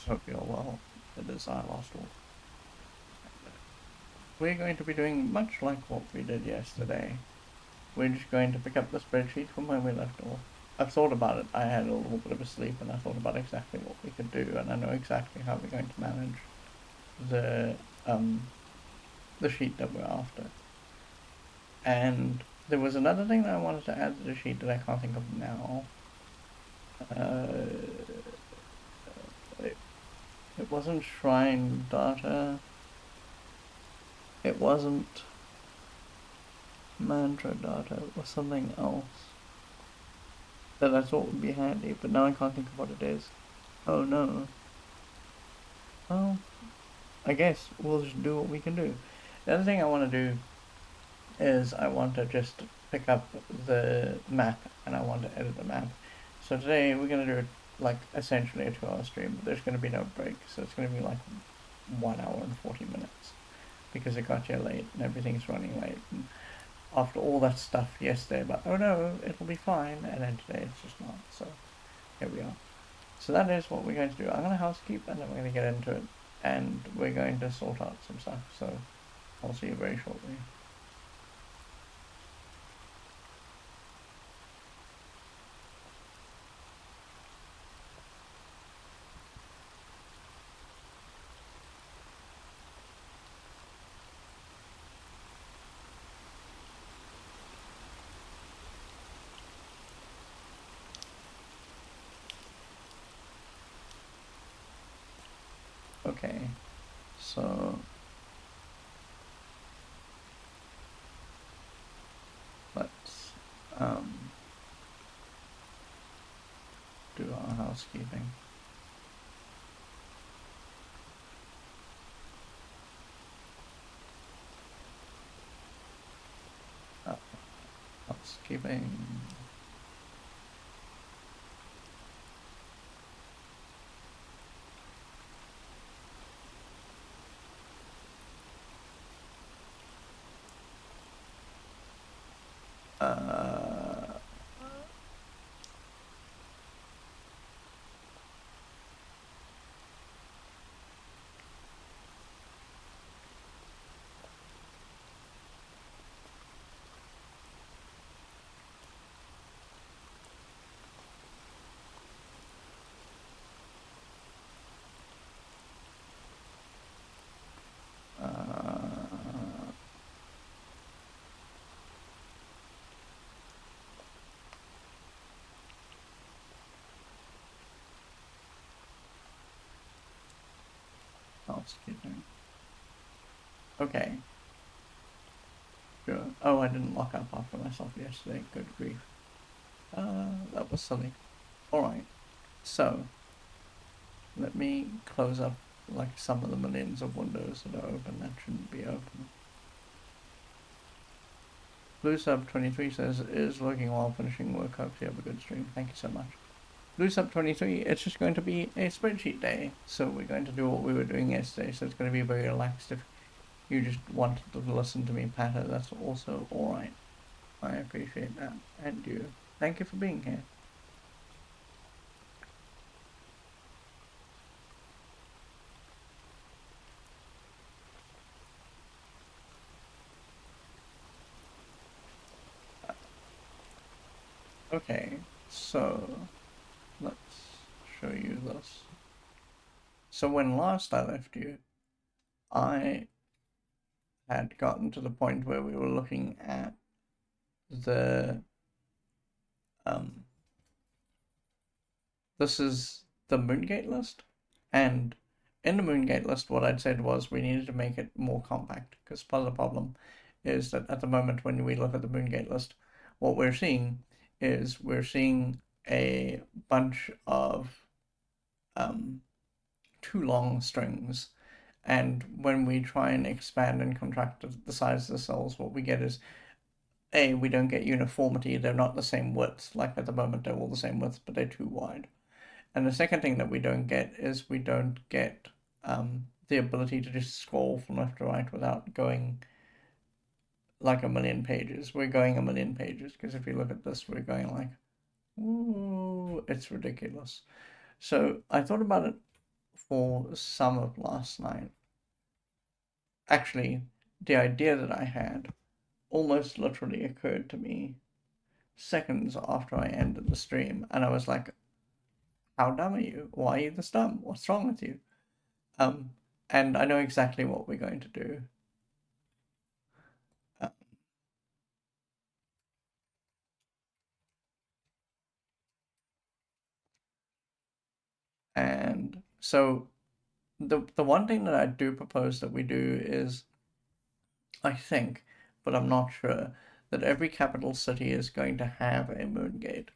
guys, hope you're well. It is I Lost All. We're going to be doing much like what we did yesterday. We're just going to pick up the spreadsheet from where we left off. I've thought about it. I had a little bit of a sleep and I thought about exactly what we could do, and I know exactly how we're going to manage the um the sheet that we're after. And there was another thing that I wanted to add to the sheet that I can't think of now. Uh, it wasn't shrine data. It wasn't mantra data. It was something else that I thought would be handy, but now I can't think of what it is. Oh no. Well, I guess we'll just do what we can do. The other thing I want to do is I want to just pick up the map and I want to edit the map. So today we're going to do it like essentially a 2 hour stream, but there's going to be no break, so it's going to be like 1 hour and 40 minutes because it got here late and everything's running late. And after all that stuff yesterday about, oh no, it'll be fine, and then today it's just not. So here we are. So that is what we're going to do. I'm going to housekeep and then we're going to get into it, and we're going to sort out some stuff. So I'll see you very shortly. Okay, so let's do our housekeeping. Uh, housekeeping. Uh, housekeeping. Okay, sure. Oh, I didn't lock up after myself yesterday. Good grief. That was silly. Alright, so let me close up like some of the millions of windows that are open that shouldn't be open. Blue Sub 23 says, is looking while finishing work. Hope you have a good stream. Thank you so much. Blue Sub 23, it's just going to be a spreadsheet day. So we're going to do what we were doing yesterday. So it's going to be very relaxed. If you just wanted to listen to me patter, that's also alright. I appreciate that. And you. Thank you for being here. Okay, so let's show you this. So when last I left you, I had gotten to the point where we were looking at the this is the Moongate list, and in the Moongate list what I'd said was we needed to make it more compact, because part of the problem is that at the moment when we look at the Moongate list, what we're seeing is we're seeing a bunch of too long strings, and when we try and expand and contract the size of the cells, what we get is we don't get uniformity. They're not the same width. Like at the moment, they're all the same width, but they're too wide. And the second thing that we don't get is we don't get the ability to just scroll from left to right without going like a million pages. We're going a million pages because if you look at this, we're going like, ooh, it's ridiculous. So I thought about it for some of last night. Actually, the idea that I had almost literally occurred to me seconds after I ended the stream, and I was like, how dumb are you? Why are you this dumb? What's wrong with you? Um, and I know exactly what we're going to do. And so the one thing that I do propose that we do is, I think, but I'm not sure, that every capital city is going to have a moon gate.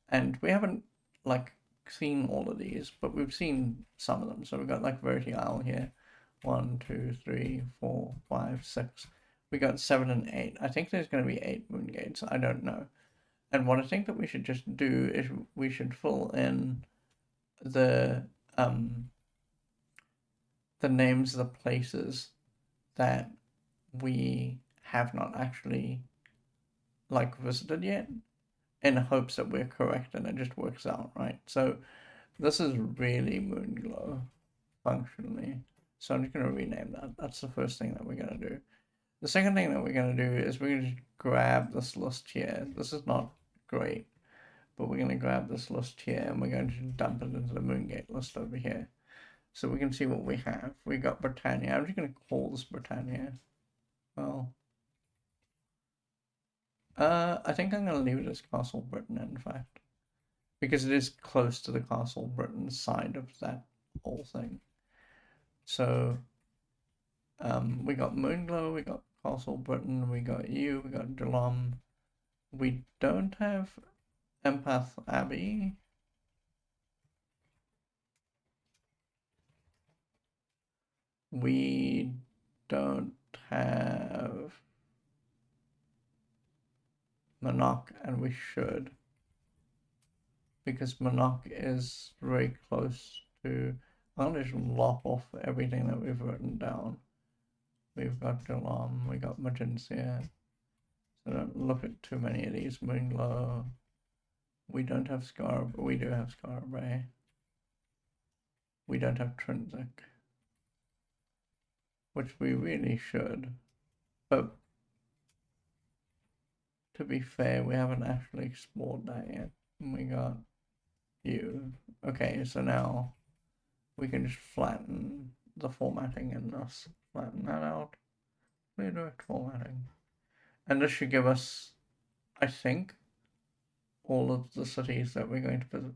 And we haven't like seen all of these, but we've seen some of them. So we've got like Verti Isle here. 1, 2, 3, 4, 5, 6. We got 7 and 8. I think there's going to be 8 moon gates. I don't know. And what I think that we should just do is we should fill in the um the names of the places that we have not actually like visited yet, in hopes that we're correct and it just works out, right? So this is really Moonglow functionally. So I'm just going to rename that. That's the first thing that we're going to do. The second thing that we're going to do is we're going to grab this list here. This is not great, but we're going to grab this list here and we're going to dump it into the Moongate list over here. So we can see what we have. We got Britannia. I'm just going to call this Britannia. Well, I think I'm going to leave it as Castle Britain, in fact, because it is close to the Castle Britain side of that whole thing. So, we got Moonglow, we got Castle Britain, we got you, we got Delom. We don't have Empath Abbey. We don't have Monarch, and we should, because Monarch is very close to. I'll just lop off everything that we've written down. We've got Delom, we got Magencia. So don't look at too many of these. Moonglow. We don't have Scar, but we do have Scarbray. We don't have Trinsic, which we really should. But to be fair, we haven't actually explored that yet. We got you. Okay, so now we can just flatten the formatting in this. Flatten that out. Redirect formatting. And this should give us, I think, all of the cities that we're going to visit.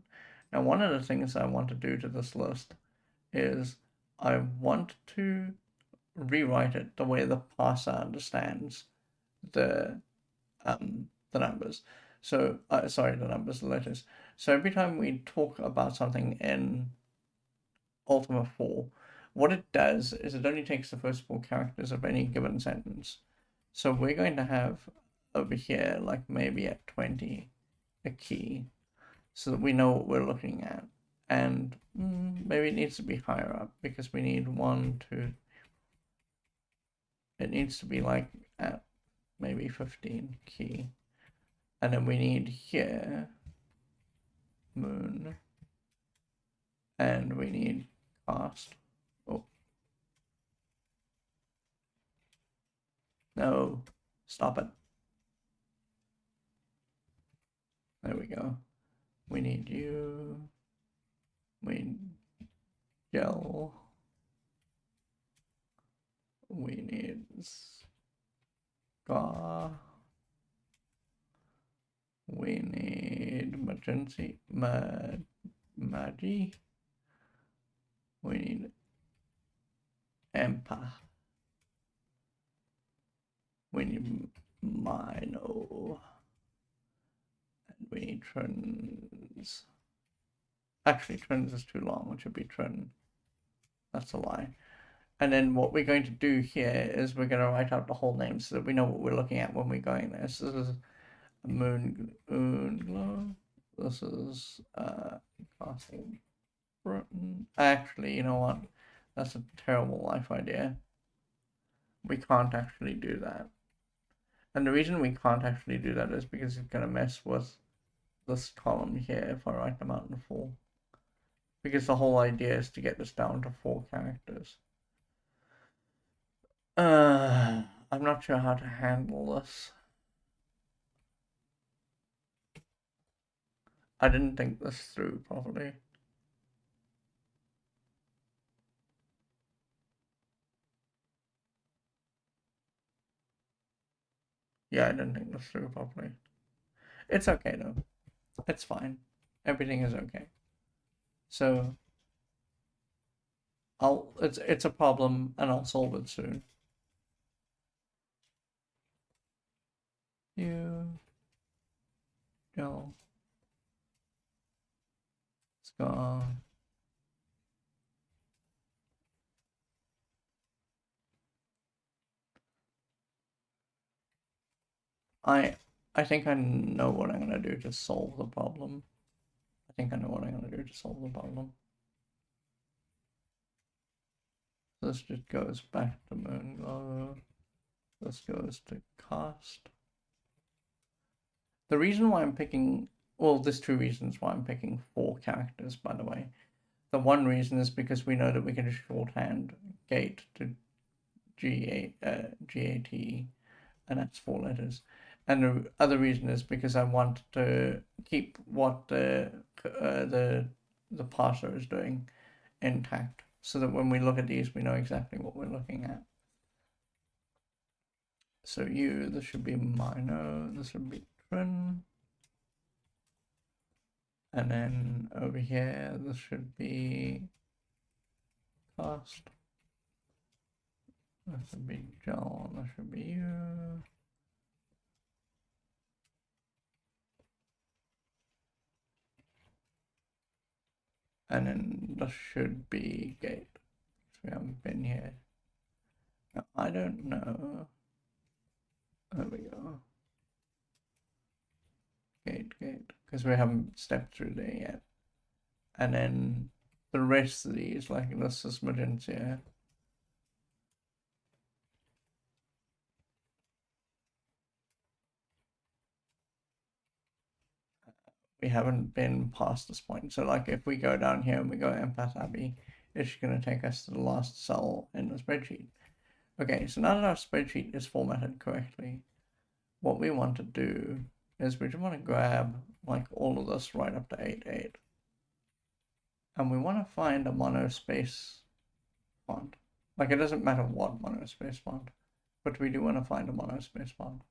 Now, one of the things I want to do to this list is I want to rewrite it the way the parser understands the numbers. So sorry, the numbers, the letters. So every time we talk about something in Ultima 4, what it does is it only takes the first 4 characters of any given sentence. So we're going to have over here, like maybe at 20, a key, so that we know what we're looking at. And maybe it needs to be higher up, because we need 1, 2. It needs to be like at maybe 15 key. And then we need here moon, and we need cost. Oh no, stop it. There we go. We need you. We need gel. We need scar. We need Magency, Magi. We need Empa. We need Mino. And we need Trends. Actually, Trends is too long. It should be Trend. That's a lie. And then what we're going to do here is we're going to write out the whole name so that we know what we're looking at when we're going there. So this is Moonglow. This is Castle Britain. Actually, you know what? That's a terrible life idea. We can't actually do that. And the reason we can't actually do that is because it's going to mess with this column here if I write them out in full. because the whole idea is to get this down to 4 characters. I'm not sure how to handle this. I didn't think this through properly. Yeah, I didn't think this through properly. It's okay though. It's fine. Everything is okay. So it's a problem and I'll solve it soon. You go. It's gone. I think I know what I'm gonna do to solve the problem. I think I know what I'm gonna do to solve the problem. This just goes back to Moonglow. This goes to cast. The reason why I'm picking, well, there's 2 reasons why I'm picking 4 characters, by the way. The one reason is because we know that we can shorthand gate to GATE, and that's 4 letters. And the other reason is because I want to keep what the parser is doing intact, so that when we look at these, we know exactly what we're looking at. So this should be minor, this would be trin. And then over here, this should be cost. That should be John, that should be you. And then this should be gate. We haven't been here. Now, I don't know. There we go. Gate, because we haven't stepped through there yet. And then the rest of these, like this is magenta. We haven't been past this point. So like if we go down here and we go Empath Abbey, it's going to take us to the last cell in the spreadsheet. Okay, so now that our spreadsheet is formatted correctly, what we want to do is we just want to grab like all of this right up to 8.8. And we want to find a monospace font. Like it doesn't matter what monospace font, but we do want to find a monospace font.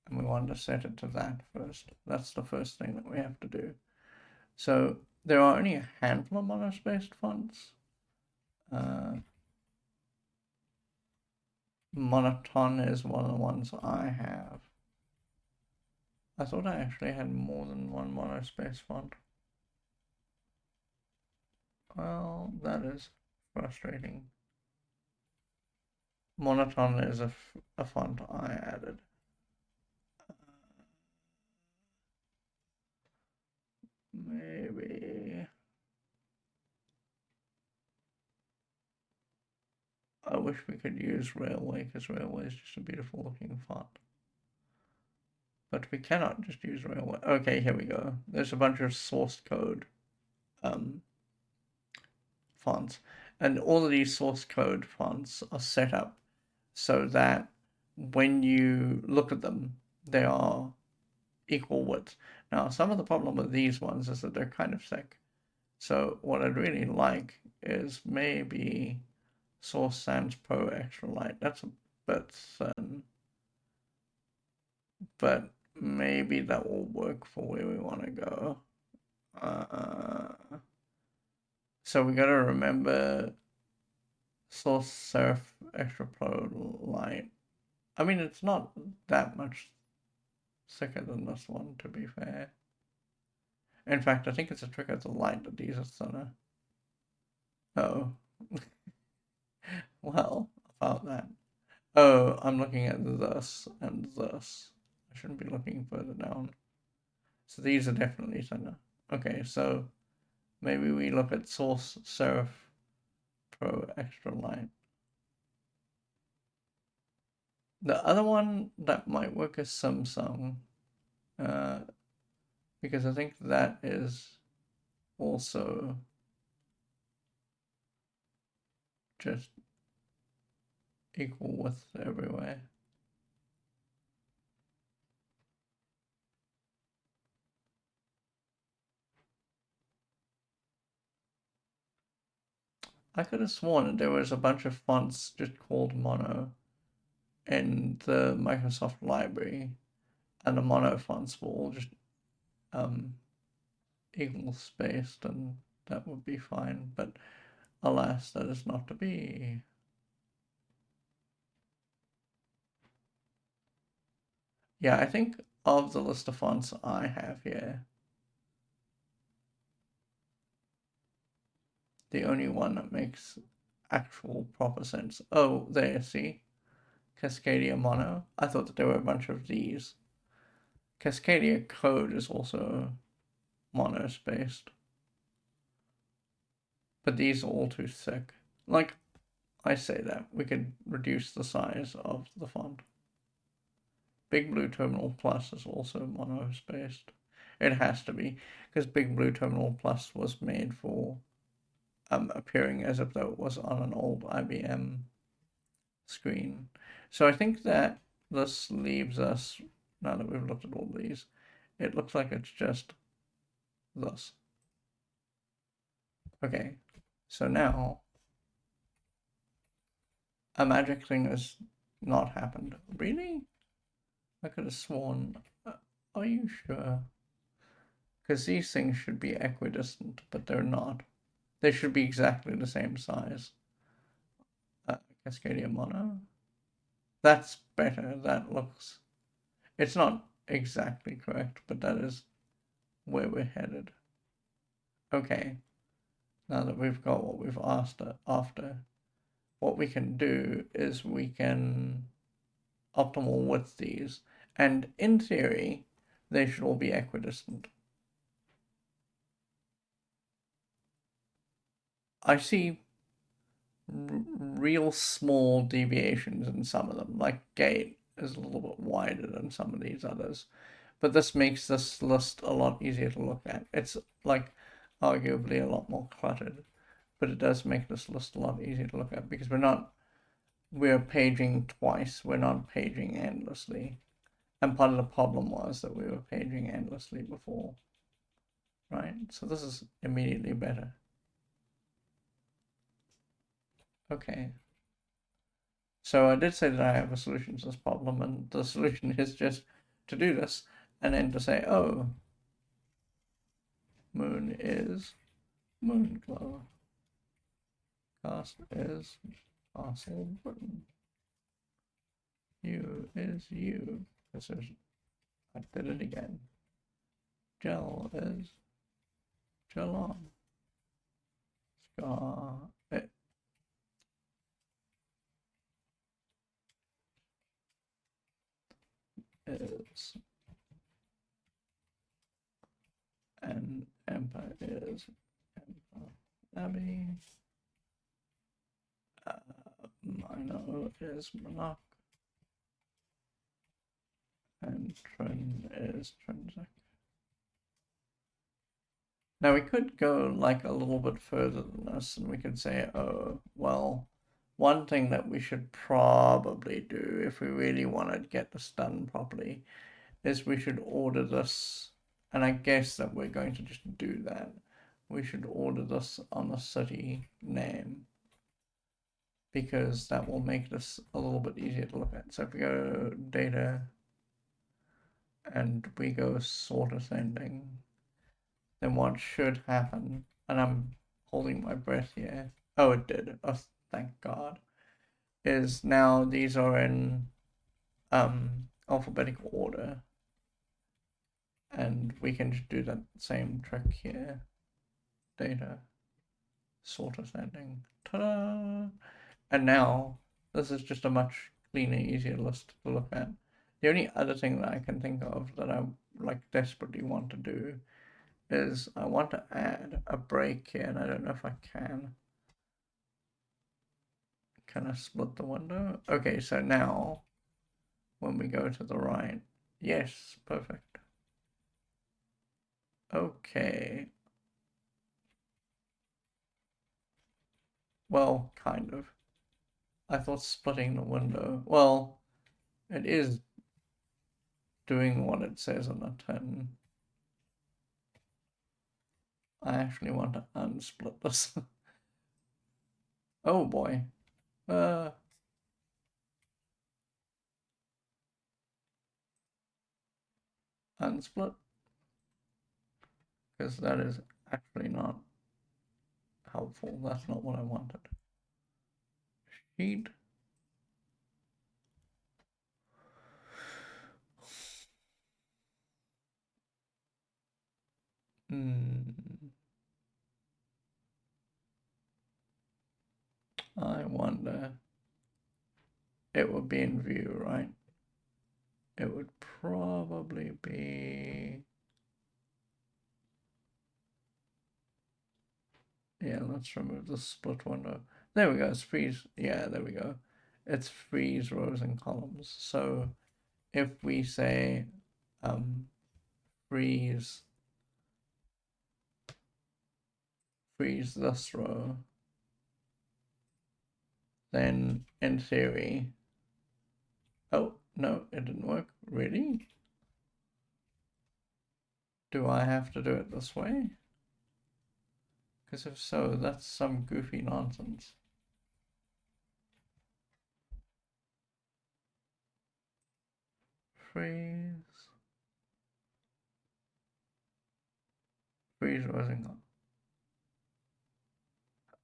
And we want to set it to that first. That's the first thing that we have to do. So there are only a handful of monospaced fonts. Monoton is one of the ones I have. I thought I actually had more than one monospace font. Well, that is frustrating. Monoton is a font I added. Maybe. I wish we could use Railway, because Railway is just a beautiful looking font. But we cannot just use Railway. Okay, here we go. There's a bunch of source code fonts. And all of these source code fonts are set up so that when you look at them, they are equal width. Now, some of the problem with these ones is that they're kind of thick. So what I'd really like is maybe Source Sans Pro Extra Light. That's a bit thin, but maybe that will work for where we want to go. So we got to remember Source Serif Extra Pro Light. I mean, it's not that much thicker than this one, to be fair. In fact, I think it's a trick of the light that these are thinner. Oh. Well, about that. Oh, I'm looking at this and this. I shouldn't be looking further down. So these are definitely thinner. Okay, so maybe we look at Source Serif Pro Extra Light. The other one that might work is Samsung. Because I think that is also just equal width everywhere. I could have sworn that there was a bunch of fonts just called mono in the Microsoft library, and the mono fonts were all just equal spaced, and that would be fine. But alas, that is not to be. Yeah, I think of the list of fonts I have here, the only one that makes actual proper sense. Oh, there, see? Cascadia Mono. I thought that there were a bunch of these. Cascadia Code is also mono-spaced. But these are all too thick. Like, I say that. We could reduce the size of the font. Big Blue Terminal Plus is also mono-spaced. It has to be, because Big Blue Terminal Plus was made for appearing as if though it was on an old IBM screen. So I think that this leaves us, now that we've looked at all these, it looks like it's just this. Okay, so now a magic thing has not happened. Really? I could have sworn. Are you sure? Because these things should be equidistant, but they're not. They should be exactly the same size. Cascadia Mono. That's better. That looks. It's not exactly correct, but that is where we're headed. Okay, now that we've got what we've asked after, what we can do is we can optimal width these, and in theory, they should all be equidistant. I see real small deviations in some of them, like gate is a little bit wider than some of these others. But this makes this list a lot easier to look at. It's like arguably a lot more cluttered, but it does make this list a lot easier to look at because we're paging twice, we're not paging endlessly. And part of the problem was that we were paging endlessly before, right? So this is immediately better. Okay. So I did say that I have a solution to this problem, and the solution is just to do this, and then to say, oh, moon is moon glow. Cast is Castle Britain. U is U. This is, I did it again. Gel is Gelon. Scar it is, and Empire is Empire Abbey. Minor is Monarch. And Trin is Trinsic. Now we could go like a little bit further than this, and we could say, oh, well, one thing that we should probably do if we really want to get this done properly is we should order this, and I guess that we're going to just do that. We should order this on the city name because that will make this a little bit easier to look at. So if we go data and we go sort ascending, then what should happen, and I'm holding my breath here. Oh, it did. Oh, thank God. Is now these are in alphabetical order, and we can just do that same trick here. Data, sort ascending. Ta-da! And now this is just a much cleaner, easier list to look at. The only other thing that I can think of that I like desperately want to do is I want to add a break here, and I don't know if I can. Can I split the window? Okay, so now when we go to the right, yes, perfect. Okay, Well, kind of. I thought splitting the window. Well, it is doing what it says on the tin. I actually want to unsplit this. Oh boy. Uh, Unsplit. Because that is actually not helpful. That's not what I wanted. Sheet. Hmm. I wonder. It would be in view, right? It would probably be. Yeah, let's remove the split window. There we go. It's freeze. Yeah, there we go. It's freeze rows and columns. So if we say um, freeze freeze this row, then in theory. Oh no, it didn't work. Really? Do I have to do it this way? Because if so, that's some goofy nonsense. Freeze. Freeze wasn't.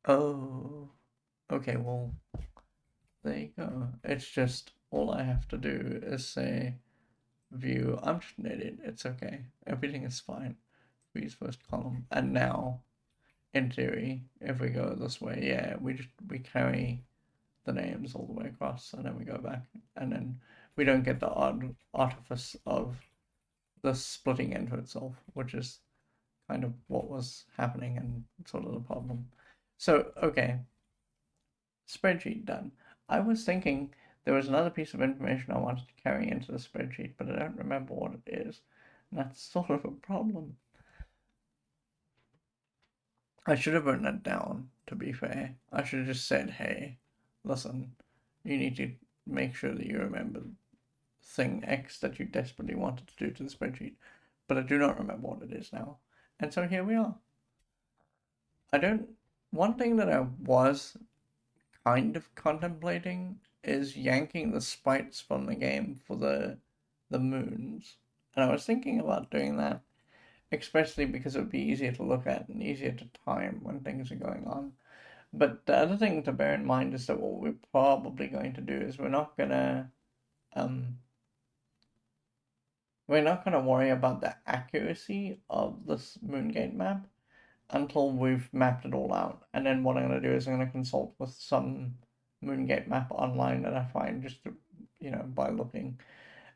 Oh. Okay, well, there you go. It's just all I have to do is say view. I'm just an idiot. It's okay. Everything is fine. Freeze first column. And now, in theory, if we go this way, yeah, we carry the names all the way across, and then we go back, and then we don't get the odd artifice of the splitting into itself, which is kind of what was happening and sort of the problem. So, okay, spreadsheet done. I was thinking there was another piece of information I wanted to carry into the spreadsheet, but I don't remember what it is. And that's sort of a problem. I should have written it down, to be fair. I should have just said, hey, listen, you need to make sure that you remember thing X that you desperately wanted to do to the spreadsheet. But I do not remember what it is now. And so here we are. I don't. One thing that I was kind of contemplating is yanking the sprites from the game for the moons. And I was thinking about doing that, especially because it would be easier to look at and easier to time when things are going on. But the other thing to bear in mind is that what we're probably going to do is um we're not gonna worry about the accuracy of this Moongate map until we've mapped it all out. And then what I'm going to do is I'm going to consult with some Moongate map online that I find just to, by looking.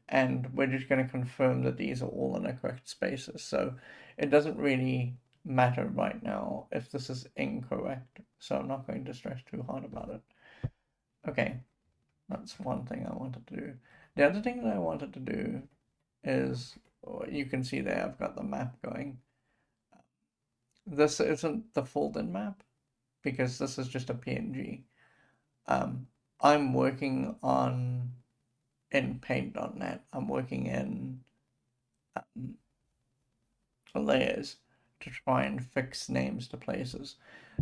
And we're just going to confirm that these are all in the correct spaces. So it doesn't really matter right now if this is incorrect. So I'm not going to stress too hard about it. Okay, that's one thing I wanted to do. The other thing that I wanted to do is, you can see there I've got the map going. This isn't the fold-in map because this is just a PNG. Um, I'm working on in paint.net. I'm working in um, layers to try and fix names to places.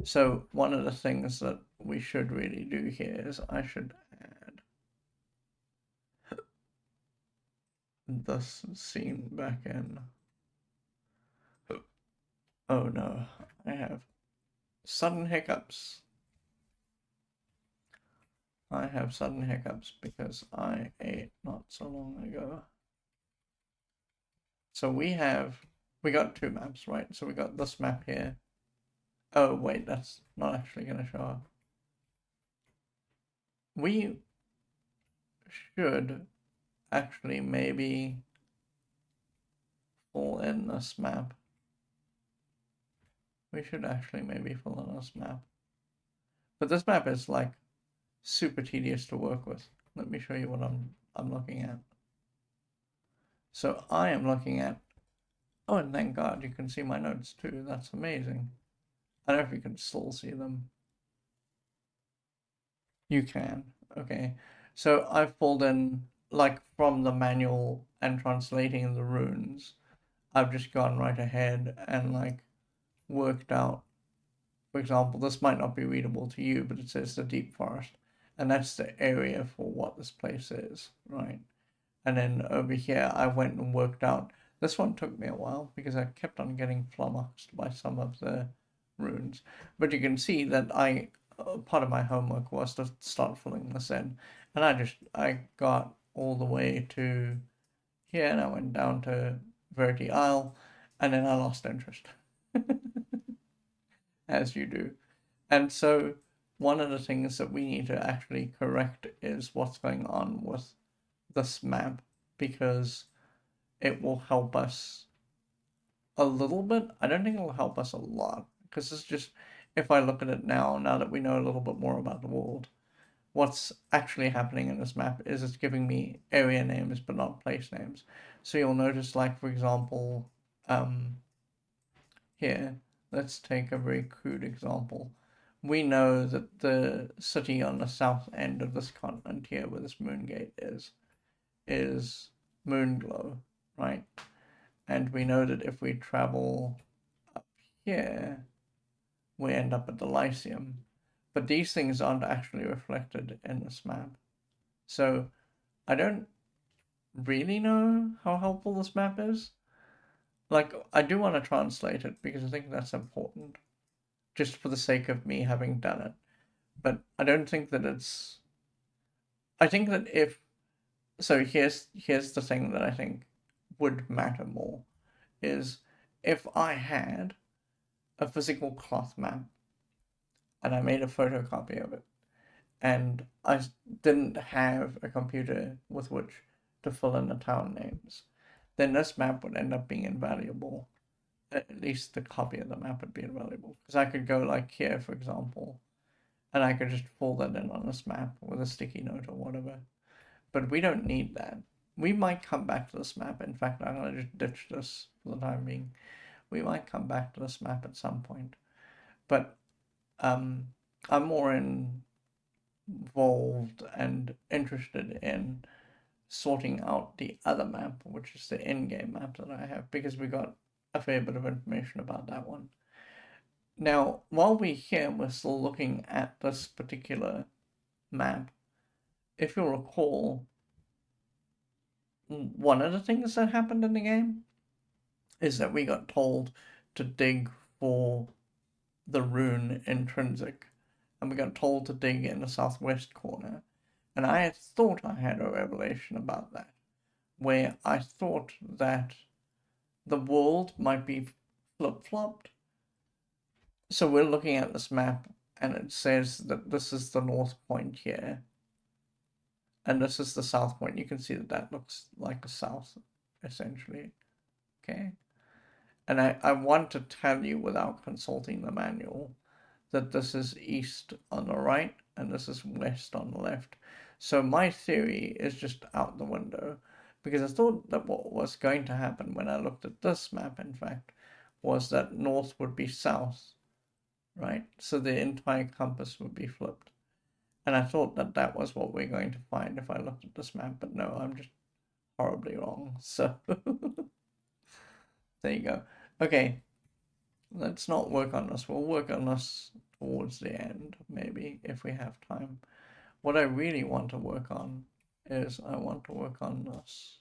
So one of the things that we should really do here is I should add this scene back in. Oh no, I have sudden hiccups. I have sudden hiccups because I ate not so long ago. So we got two maps, right? So we got this map here. Oh wait, that's not actually gonna show up. We should actually maybe fill in this map. We should actually maybe fill in this map. But this map is like super tedious to work with. Let me show you what I'm looking at. So I am looking at, oh, and thank God you can see my notes too. That's amazing. I don't know if you can still see them. You can. Okay. So I've pulled in, like, from the manual and translating the runes. I've just gone right ahead and, like, worked out. For example, this might not be readable to you, but it says the deep forest. And that's the area for what this place is, right? And then over here, I went and worked out. This one took me a while because I kept on getting flummoxed by some of the runes. But you can see that part of my homework was to start filling this in. And I got all the way to here and I went down to Verity Isle and then I lost interest, as you do. And so one of the things that we need to actually correct is what's going on with this map because it will help us a little bit. I don't think it will help us a lot because it's just if I look at it now that we know a little bit more about the world, what's actually happening in this map is it's giving me area names but not place names. So you'll notice, like for example, um, here, let's take a very crude example. We know that the city on the south end of this continent here, where this moon gate is Moonglow, right? And we know that if we travel up here, we end up at the Lyceum. But these things aren't actually reflected in this map. So I don't really know how helpful this map is. Like, I do want to translate it because I think that's important, just for the sake of me having done it. But I don't think that it's. I think that if. So here's the thing that I think would matter more is if I had a physical cloth map and I made a photocopy of it, and I didn't have a computer with which to fill in the town names, then this map would end up being invaluable. At least the copy of the map would be invaluable. Because I could go like here, for example, and I could just pull that in on this map with a sticky note or whatever. But we don't need that. We might come back to this map. In fact, I'm going to just ditch this for the time being. We might come back to this map at some point. But um, I'm more involved and interested in sorting out the other map, which is the in-game map that I have, because we got a fair bit of information about that one. Now, while we're here, we're still looking at this particular map. If you'll recall, one of the things that happened in the game is that we got told to dig for the rune intrinsic, and we got told to dig in the southwest corner. And I had thought I had a revelation about that, where I thought that the world might be flip flopped. So we're looking at this map, and it says that this is the north point here, and this is the south point. You can see that that looks like a south, essentially. Okay. And I want to tell you without consulting the manual that this is east on the right and this is west on the left. So my theory is just out the window because I thought that what was going to happen when I looked at this map, in fact, was that north would be south, right? So the entire compass would be flipped. And I thought that that was what we're going to find if I looked at this map, but no, I'm just horribly wrong. So there you go. Okay, let's not work on this. We'll work on this towards the end, maybe, if we have time. What I really want to work on is I want to work on this.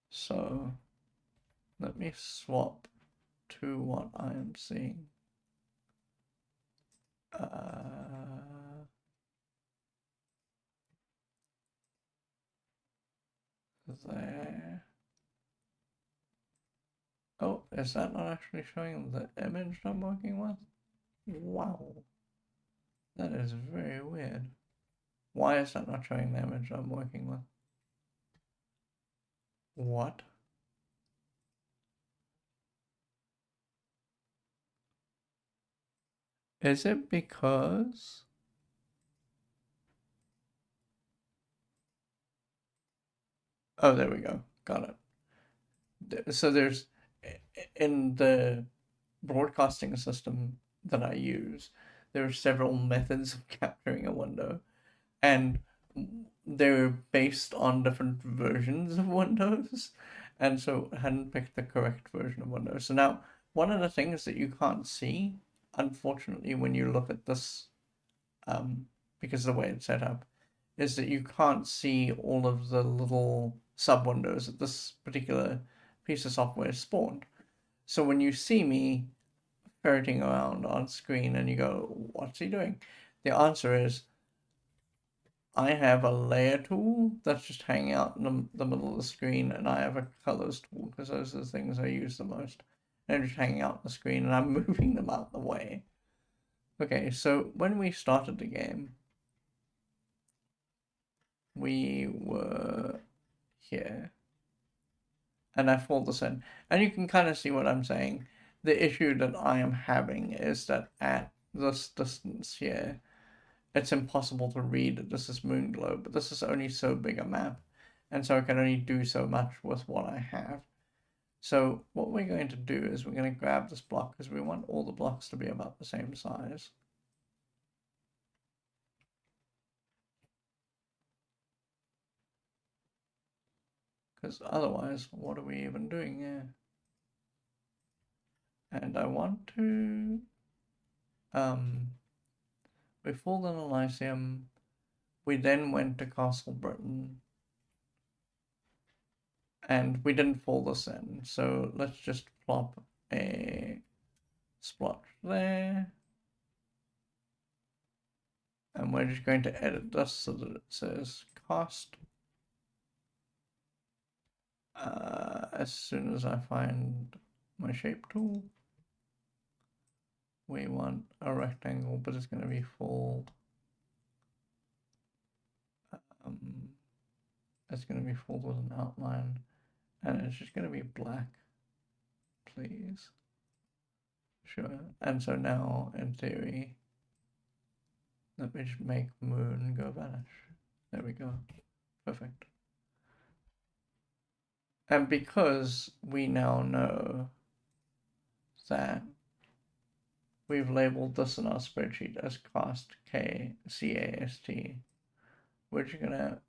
So let me swap to what I am seeing. There. Oh, is that not actually showing the image I'm working with? Wow. That is very weird. Why is that not showing the image I'm working with? What? Is it because... Oh, there we go. Got it. So there's in the broadcasting system that I use, there are several methods of capturing a window, and they're based on different versions of Windows, and so I hadn't picked the correct version of Windows. So now, one of the things that you can't see, unfortunately, when you look at this, because of the way it's set up, is that you can't see all of the little sub windows that this particular piece of software spawned. So when you see me ferreting around on screen and you go, what's he doing? The answer is, I have a layer tool that's just hanging out in the middle of the screen, and I have a colors tool because those are the things I use the most. They're just hanging out on the screen, and I'm moving them out the way. Okay, so when we started the game, we were here, and I fold this in, and you can kind of see what I'm saying. The issue that I am having is that at this distance here, it's impossible to read that this is Moonglow, but this is only so big a map, and so I can only do so much with what I have. So what we're going to do is we're going to grab this block because we want all the blocks to be about the same size. Because otherwise, what are we even doing here? And I want to, we fooled in Elysium. We then went to Castle Britain. And we didn't fold this in. So let's just plop a splotch there. And we're just going to edit this so that it says cost. As soon as I find my shape tool, we want a rectangle, but it's going to be full. It's going to be full with an outline, and it's just going to be black, please. Sure. And so now, in theory, let me just make moon go vanish. There we go. Perfect. And because we now know that we've labeled this in our spreadsheet as cost CAST, we're just gonna,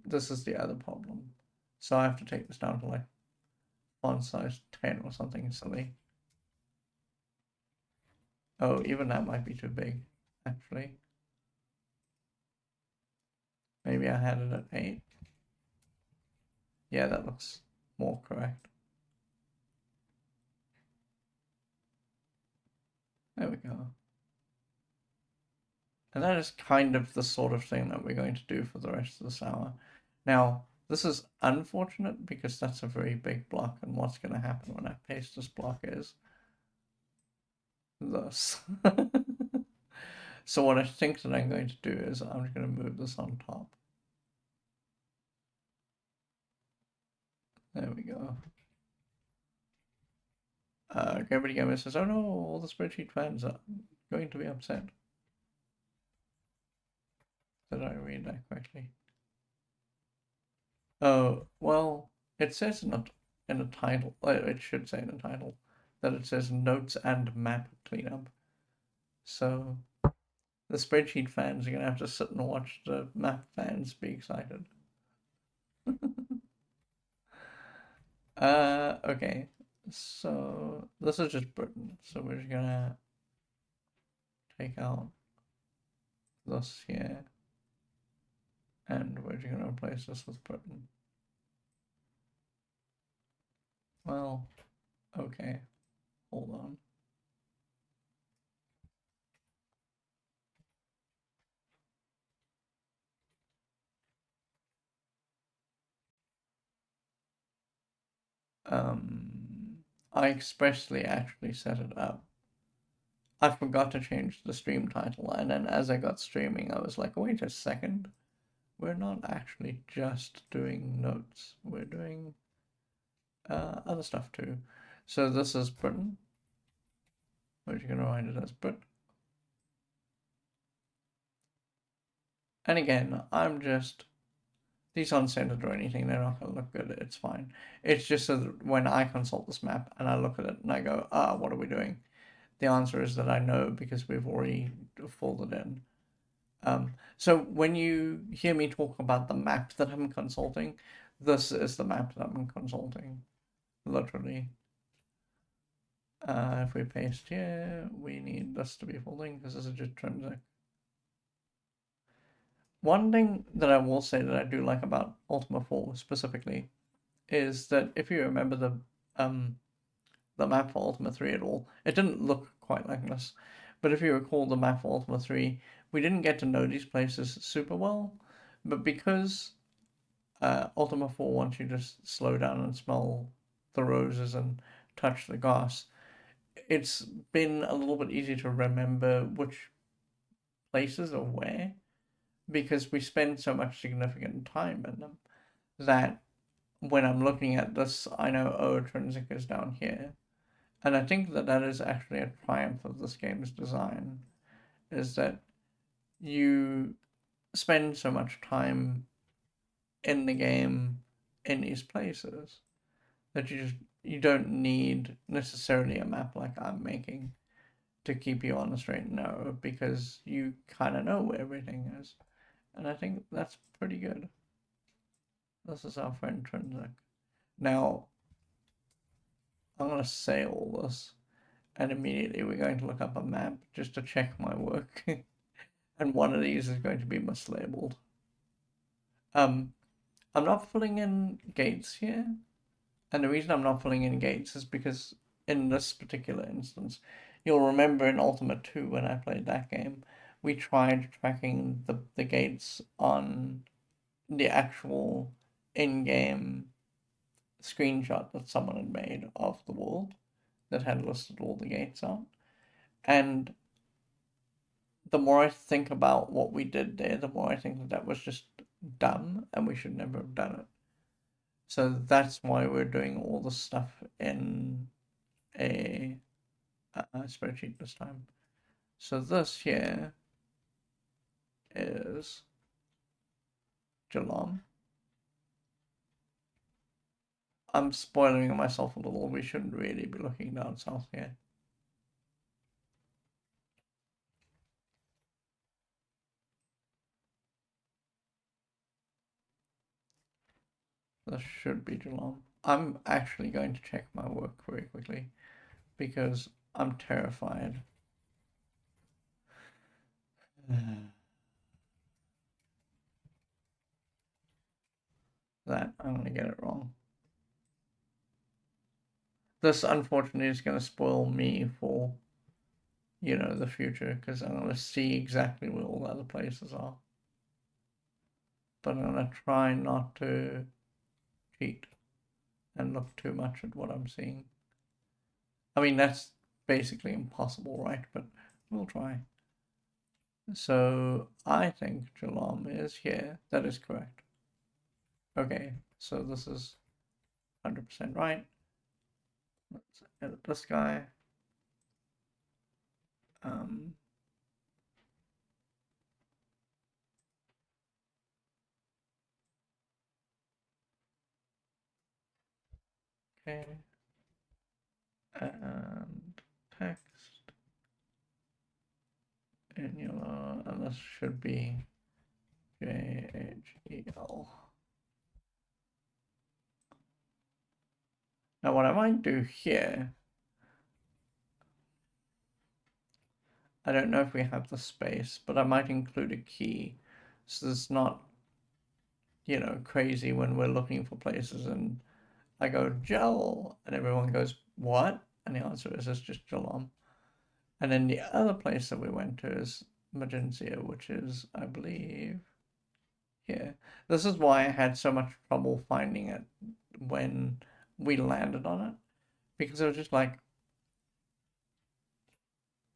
this is the other problem. So I have to take this down to like font size 10 or something silly. Oh, even that might be too big, actually. Maybe I had it at 8. Yeah, that looks more correct. There we go. And that is kind of the sort of thing that we're going to do for the rest of this hour. Now, this is unfortunate because that's a very big block, and what's going to happen when I paste this block is this. So what I think that I'm going to do is I'm just going to move this on top. There we go. Gravity Gamer says, oh no, all the spreadsheet fans are going to be upset. Did I read that correctly? Oh, well, it says in the title, it should say in the title, that it says notes and map cleanup. So the spreadsheet fans are going to have to sit and watch the map fans be excited. Okay, so this is just Britain, so we're just going to take out this here, and we're just going to replace this with Britain. Well, okay, hold on. I expressly actually set it up. I forgot to change the stream title, and then as I got streaming, I was like, wait a second, we're not actually just doing notes, we're doing other stuff too. So this is Britain, which you can write it as Brit. And again, I'm just, these aren't centered or anything, they're not going to look good, it's fine. It's just so that when I consult this map and I look at it and I go, what are we doing? The answer is that I know because we've already folded in. So when you hear me talk about the map that I'm consulting, this is the map that I'm consulting, literally. If we paste here, we need this to be folding because this is just trinsic. One thing that I will say that I do like about Ultima 4 specifically is that if you remember the map for Ultima 3 at all, it didn't look quite like this. But if you recall the map for Ultima 3, we didn't get to know these places super well. But because Ultima 4 wants you to slow down and smell the roses and touch the grass, it's been a little bit easier to remember which places are where because we spend so much significant time in them that when I'm looking at this, I know, oh, Trinsic is down here. And I think that that is actually a triumph of this game's design, is that you spend so much time in the game in these places that you don't need necessarily a map like I'm making to keep you on the straight and narrow because you kind of know where everything is. And I think that's pretty good. This is our friend Trinsic. Now, I'm going to say all this, and immediately we're going to look up a map just to check my work. And one of these is going to be mislabeled. I'm not filling in gates here, and the reason I'm not filling in gates is because in this particular instance, you'll remember in Ultima 2 when I played that game, we tried tracking the gates on the actual in-game screenshot that someone had made of the world that had listed all the gates on. And the more I think about what we did there, the more I think that that was just dumb and we should never have done it. So that's why we're doing all the stuff in a spreadsheet this time. So this here is Geelong. I'm spoiling myself a little. We shouldn't really be looking down south here. This should be Geelong. I'm actually going to check my work very quickly because I'm terrified. That I'm going to get it wrong. This unfortunately is going to spoil me for, you know, the future because I'm going to see exactly where all the other places are. But I'm going to try not to cheat and look too much at what I'm seeing. I mean, that's basically impossible, right? But we'll try. So I think Jalam is here. That is correct. Okay, so this is 100% right. Let's edit this guy. Um, okay. And text in yellow, and this should be JHEL. Now what I might do here, I don't know if we have the space, but I might include a key so it's not, you know, crazy when we're looking for places and I go gel and everyone goes, what? And the answer is it's just Geelong. And then the other place that we went to is Magencia, which is, I believe, here. This is why I had so much trouble finding it when we landed on it. Because it was just like,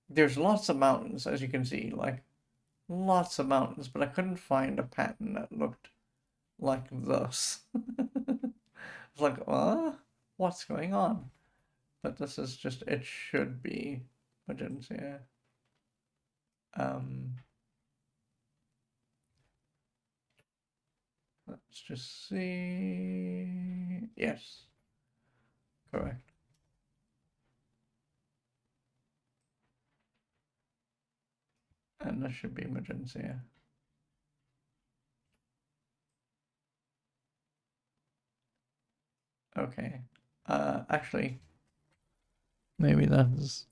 there's lots of mountains, as you can see, like lots of mountains, but I couldn't find a pattern that looked like this. It's like, what's going on? But this is just, it should be Magencia. Let's just see. Yes, correct. And this should be Magencia. Okay. Actually, maybe that's...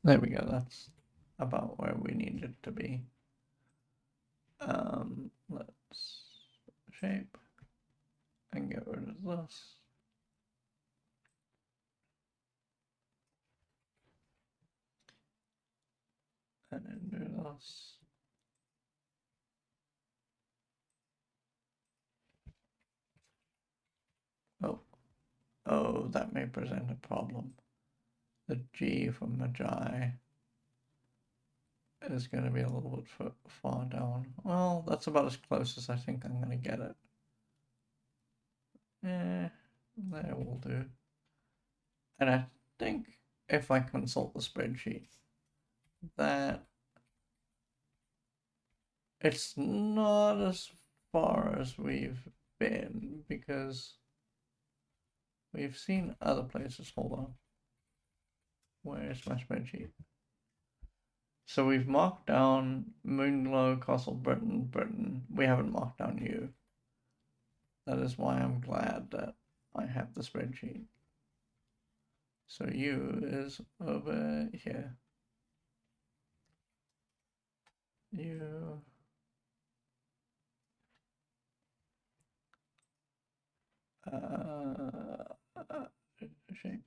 There we go, that's about where we need it to be. Let's shape and get rid of this. And then do this. Oh, that may present a problem. The G from Magi is going to be a little bit far down. Well, that's about as close as I think I'm going to get it. Yeah, there will do. And I think if I consult the spreadsheet, that it's not as far as we've been, because we've seen other places. Hold on. Where's my spreadsheet? So we've marked down Moonglow, Castle Britain. We haven't marked down you. That is why I'm glad that I have the spreadsheet. So you is over here. You... shape.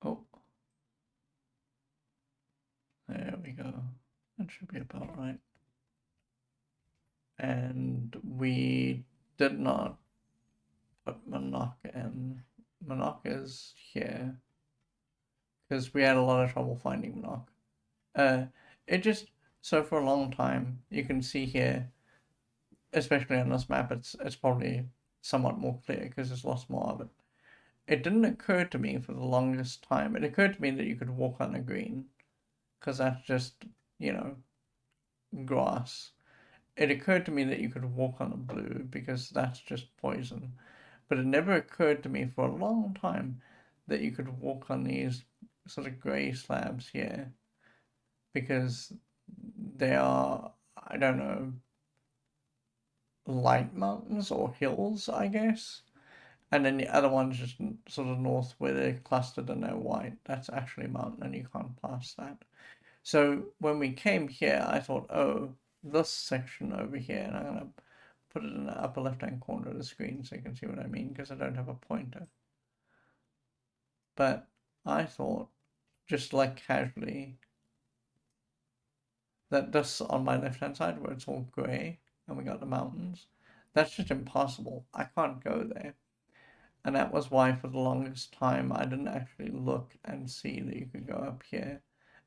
Oh, there we go. That should be about right. And we did not put Monarch in. Monarch is here because we had a lot of trouble finding Monarch. It just... So for a long time, you can see here, especially on this map, it's probably somewhat more clear because there's lots more of it. It didn't occur to me for the longest time. It occurred to me that you could walk on a green, because that's just, you know, grass. It occurred to me that you could walk on a blue, because that's just poison. But it never occurred to me for a long time that you could walk on these sort of grey slabs here, because they are, I don't know, light mountains or hills, I guess. And then the other one's just sort of north where they're clustered and they're white. That's actually a mountain and you can't pass that. So when we came here, I thought, oh, this section over here, and I'm going to put it in the upper left-hand corner of the screen so you can see what I mean, because I don't have a pointer. But I thought, just like casually, that this on my left-hand side where it's all grey and we got the mountains, that's just impossible. I can't go there. And that was why for the longest time I didn't actually look and see that you could go up here.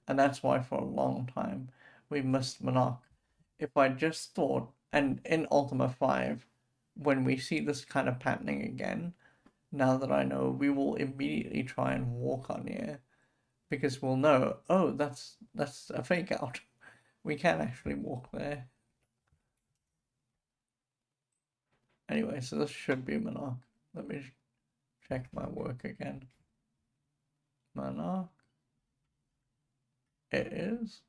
And that's why for a long time we missed Monarch. If I just thought, and in Ultima 5, when we see this kind of patterning again, now that I know, we will immediately try and walk on here, because we'll know, oh, that's a fake out. We can actually walk there. Anyway, so this should be Monarch. Let me check my work again. Monarch. It is.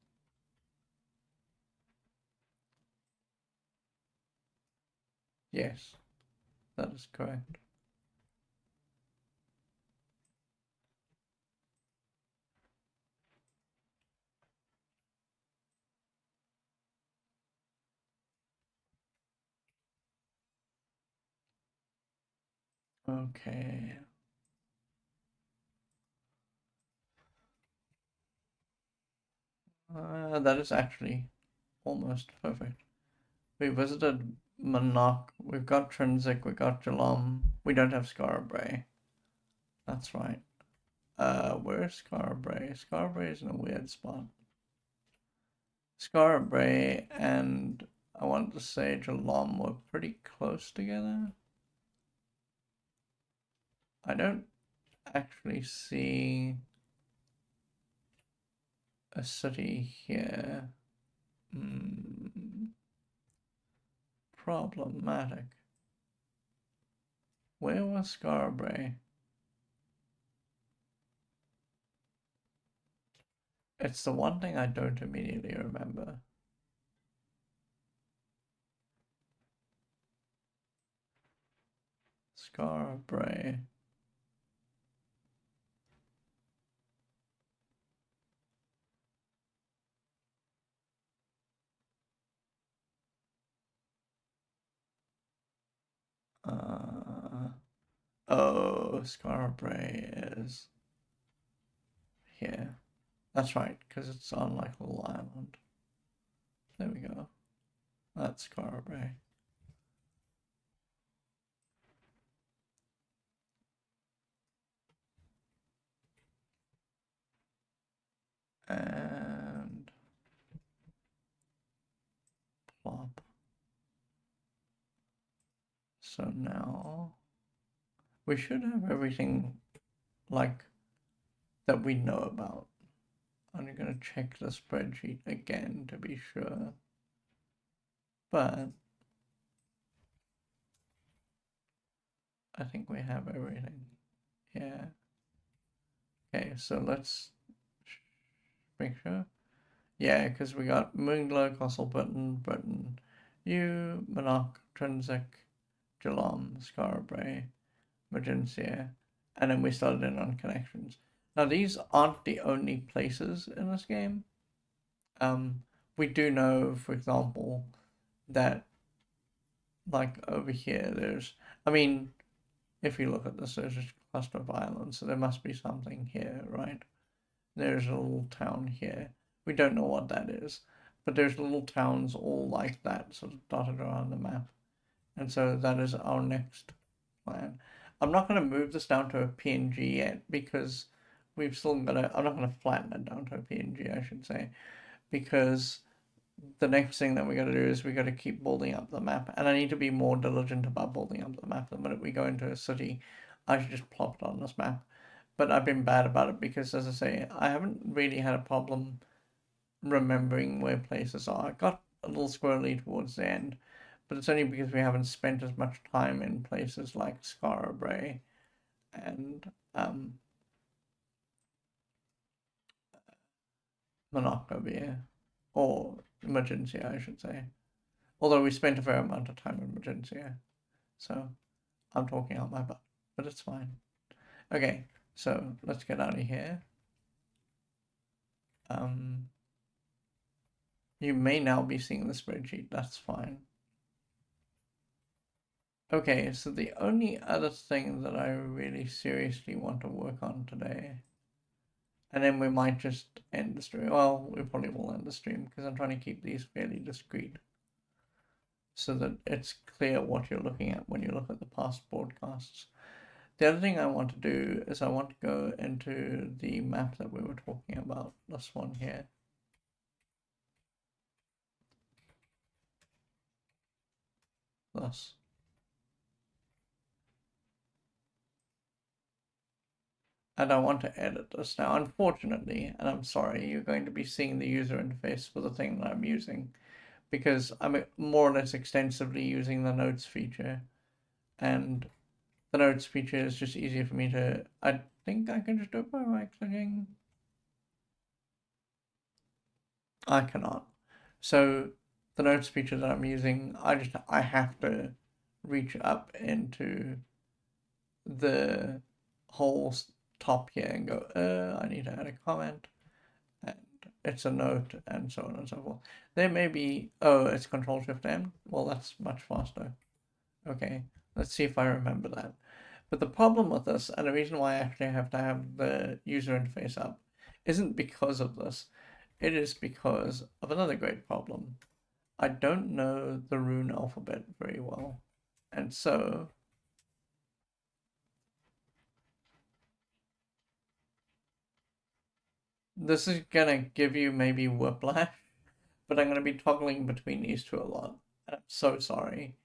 Yes, that is correct. Okay. That is actually almost perfect. We visited Monarch, we've got Trinsic, we got Jalam, we don't have Scarabray. That's right. Where's Scarabray? Scarabray is in a weird spot. Scarabray and I want to say Jalam were pretty close together. I don't actually see a city here. Problematic. Where was Scarborough? It's the one thing I don't immediately remember. Scarborough. Oh, Scarborough is here. That's right, because it's on like a little island. There we go. That's Scarborough. And plop. So now we should have everything like that we know about. I'm going to check the spreadsheet again to be sure. But I think we have everything. Yeah. Okay, so let's make sure. Yeah, because we got Moonglow, Castle Britain, U, Monarch, Trinsic, Geelong, Scarborough, Magencia, and then we started in on connections. Now these aren't the only places in this game. We do know, for example, that like over here there's, I mean, if you look at this, there's a cluster of islands, so there must be something here, right? There's a little town here. We don't know what that is, but there's little towns all like that, sort of dotted around the map. And so that is our next plan. I'm not going to move this down to a PNG yet because we've still got to, I'm not going to flatten it down to a PNG, I should say, because the next thing that we got to do is we got to keep building up the map. And I need to be more diligent about building up the map. The minute we go into a city, I should just plop it on this map. But I've been bad about it because, as I say, I haven't really had a problem remembering where places are. I got a little squirrely towards the end, but it's only because we haven't spent as much time in places like Scarborough and Monocovia, or Emergencia, I should say. Although we spent a fair amount of time in Emergencia, so I'm talking out my butt, but it's fine. Okay, so let's get out of here. You may now be seeing the spreadsheet, that's fine. Okay, so the only other thing that I really seriously want to work on today, and then we might just end the stream. Well, we probably will end the stream because I'm trying to keep these fairly discreet so that it's clear what you're looking at when you look at the past broadcasts. The other thing I want to do is I want to go into the map that we were talking about, this one here. Thus. And I want to edit this now. Unfortunately, and I'm sorry, you're going to be seeing the user interface for the thing that I'm using because I'm more or less extensively using the notes feature, and the notes feature is just easier for me to, I think I can just do it by right clicking. I cannot. So the notes feature that I'm using, I have to reach up into the whole top here and go, I need to add a comment, and it's a note, and so on and so forth. There may be, oh, it's Control Shift M. Well, that's much faster. Okay, let's see if I remember that. But the problem with this, and the reason why I actually have to have the user interface up, isn't because of this. It is because of another great problem. I don't know the rune alphabet very well. And so this is gonna give you maybe whiplash, but I'm gonna be toggling between these two a lot. And I'm so sorry.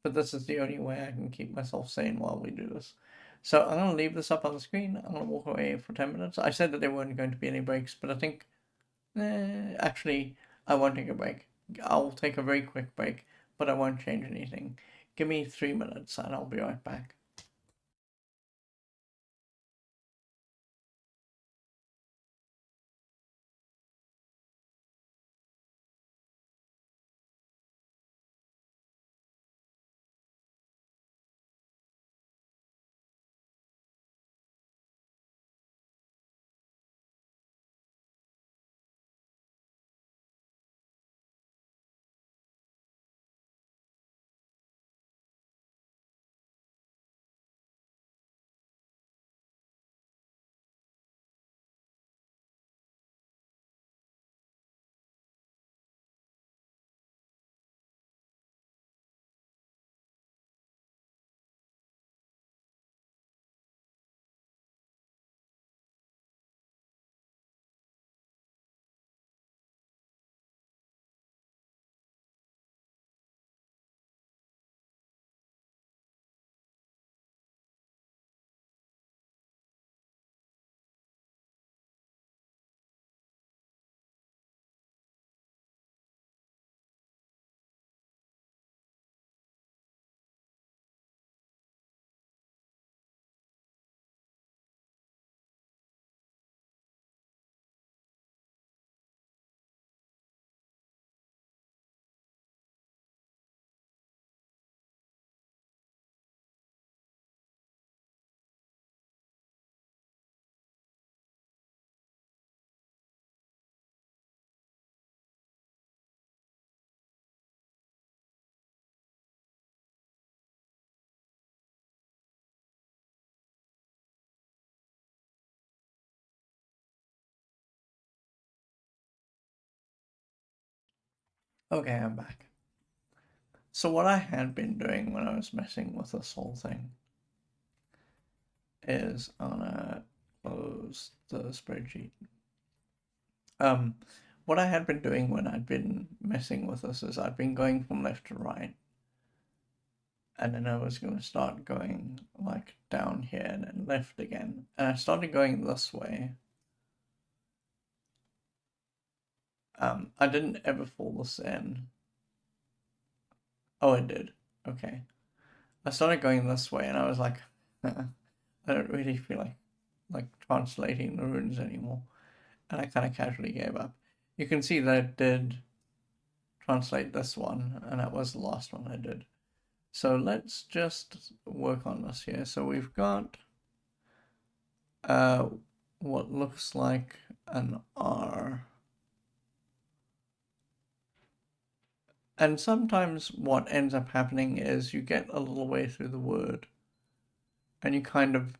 But this is the only way I can keep myself sane while we do this. So I'm going to leave this up on the screen. I'm going to walk away for 10 minutes. I said that there weren't going to be any breaks, but I think Actually, I won't take a break. I'll take a very quick break, but I won't change anything. Give me 3 minutes and I'll be right back. Okay, I'm back. So what I had been doing when I was messing with this whole thing is I'm gonna close the spreadsheet. What I had been doing when I'd been messing with this is I'd been going from left to right, and then I was going to start going like down here and then left again, and I started going this way. I didn't ever fill this in. Oh, I did. Okay. I started going this way, and I was like, I don't really feel like translating the runes anymore, and I kind of casually gave up. You can see that I did translate this one, and that was the last one I did. So let's just work on this here. So we've got uh, what looks like an R. And sometimes what ends up happening is you get a little way through the word and you kind of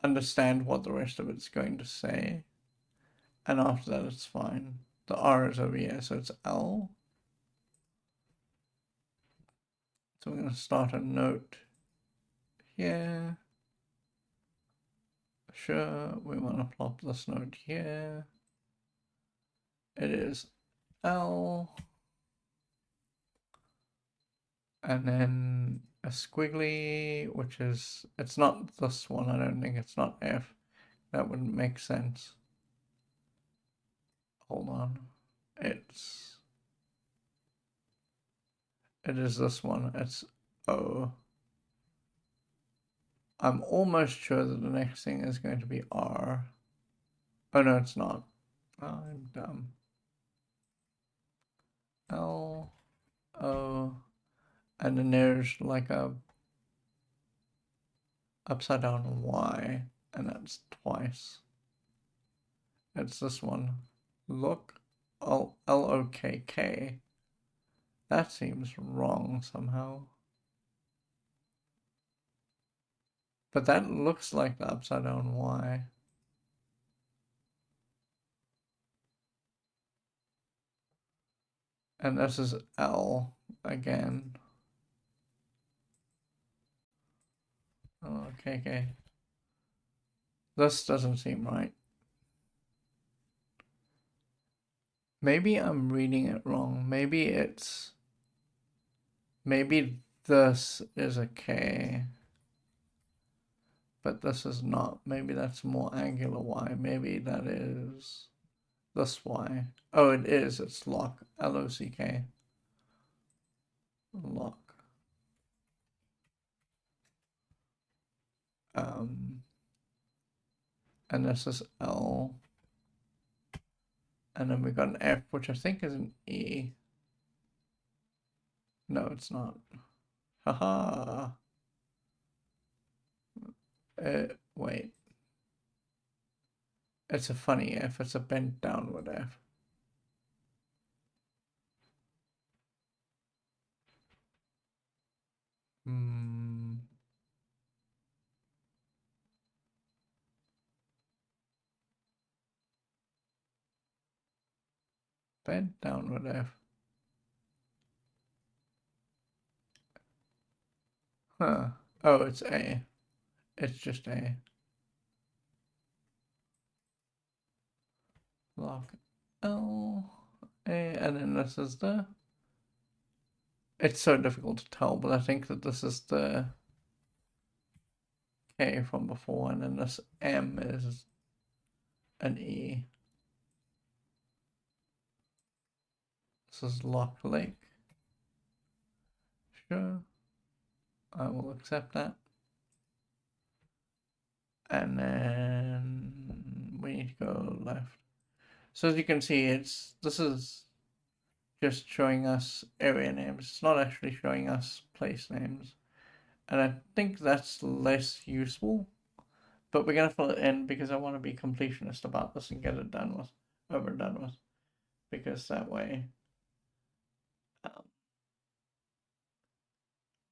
understand what the rest of it's going to say. And after that, it's fine. The R is over here, so it's L. So we're going to start a note here. Sure, we want to plop this note here. It is L. And then a squiggly, which is, it's not this one, I don't think, it's not F. That wouldn't make sense. Hold on. It's, it is this one, it's O. I'm almost sure that the next thing is going to be R. Oh no, it's not. Oh, I'm dumb. L, O, and then there's like a upside down Y, and that's twice. It's this one. Look, L-O-K-K. That seems wrong somehow. But that looks like the upside down Y. And this is L again. Oh, okay. This doesn't seem right. Maybe I'm reading it wrong. Maybe this is a K, but this is not. Maybe that's more angular Y. Maybe that is This Y. Oh, it is. It's lock. L-O-C-K. Lock. And this is L. And then we got an F, which I think is an E. No, it's not. Haha. Wait. It's a funny F. It's a bent downward F. Bent downward F. Huh. Oh, it's A. It's just A. Lock L. A. And then this is the... It's so difficult to tell, but I think that this is the K from before, and then this M is an E. This is Lock Lake. Sure. I will accept that. And then we need to go left. So as you can see, this is just showing us area names. It's not actually showing us place names. And I think that's less useful. But we're going to fill it in because I want to be completionist about this and get it done with, over and done with. Because that way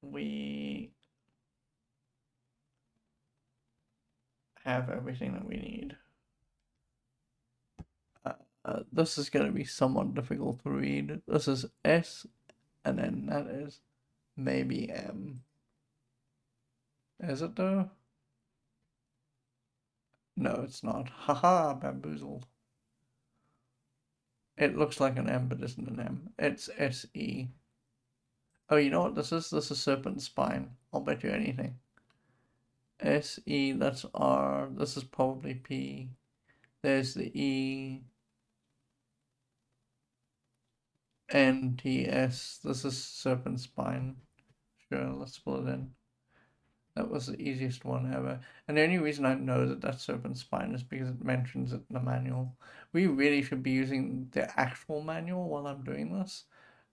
we have everything that we need. This is going to be somewhat difficult to read. This is S, and then that is maybe M. Is it though? No, it's not. Haha, bamboozled. It looks like an M, but isn't an M. It's S-E. Oh, you know what this is? This is serpent spine. I'll bet you anything. S-E, that's R. This is probably P. There's the E. N-T-S. This is serpent spine. Sure, let's pull it in. That was the easiest one ever. And the only reason I know that that's serpent spine is because it mentions it in the manual. We really should be using the actual manual while I'm doing this,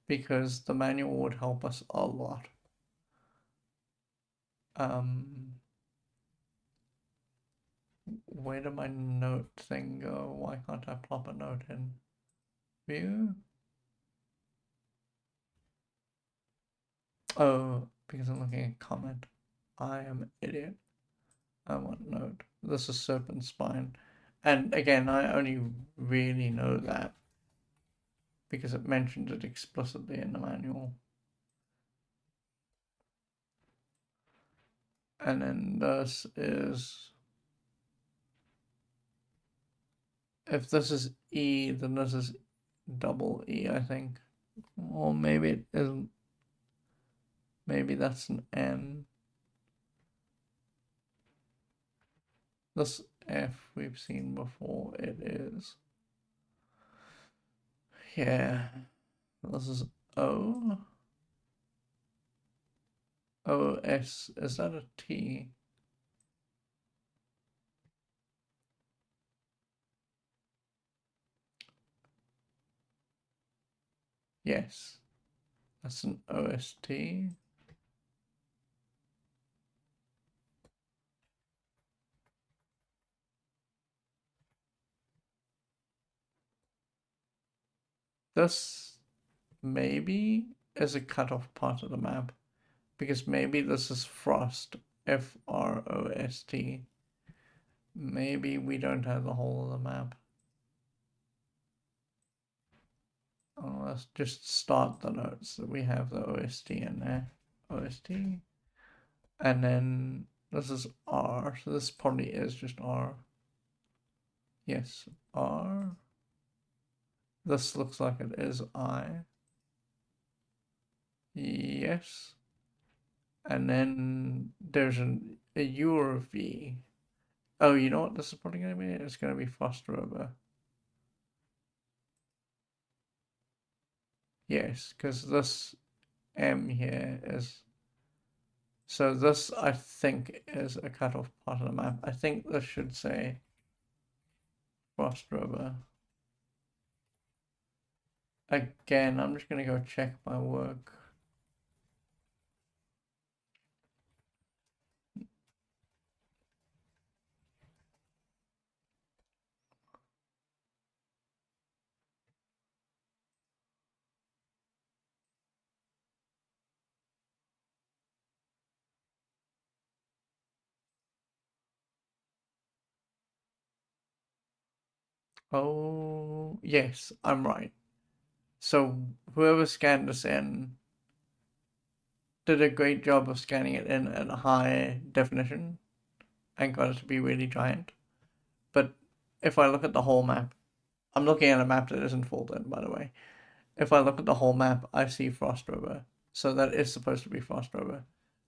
because the manual would help us a lot. Where did my note thing go? Why can't I plop a note in? View? Oh, because I'm looking at comment. I am an idiot. I want note. This is serpent spine. And again, I only really know that because it mentions it explicitly in the manual. And then this is... If this is E, then this is double E, I think. Or maybe it isn't. Maybe that's an N. This F we've seen before, it is. Yeah. This is O. O-S, is that a T? Yes. That's an O-S-T. This maybe is a cut-off part of the map, because maybe this is Frost, F-R-O-S-T. Maybe we don't have the whole of the map. Oh, let's just start the notes that we have the OST in there. OST. And then this is R, so this probably is just R. Yes, R. This looks like it is I. Yes. And then there's a U or a V. Oh, you know what this is probably going to be? It's going to be Foster River. Yes, because this M here is. So this, I think, is a cut-off part of the map. I think this should say Frost River. Again, I'm just going to go check my work. Oh, yes, I'm right. So whoever scanned this in did a great job of scanning it in at a high definition and got it to be really giant. But if I look at the whole map, I'm looking at a map that isn't full then, by the way. If I look at the whole map, I see Frost River. So that is supposed to be Frost River.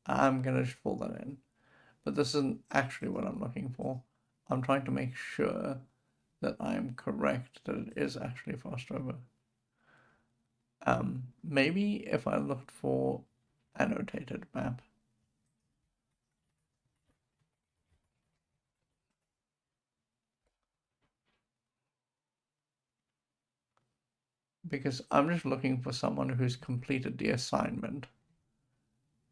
I'm gonna just pull that in. But this isn't actually what I'm looking for. I'm trying to make sure that I'm correct, that it is actually Frost River. Maybe if I looked for annotated map. Because I'm just looking for someone who's completed the assignment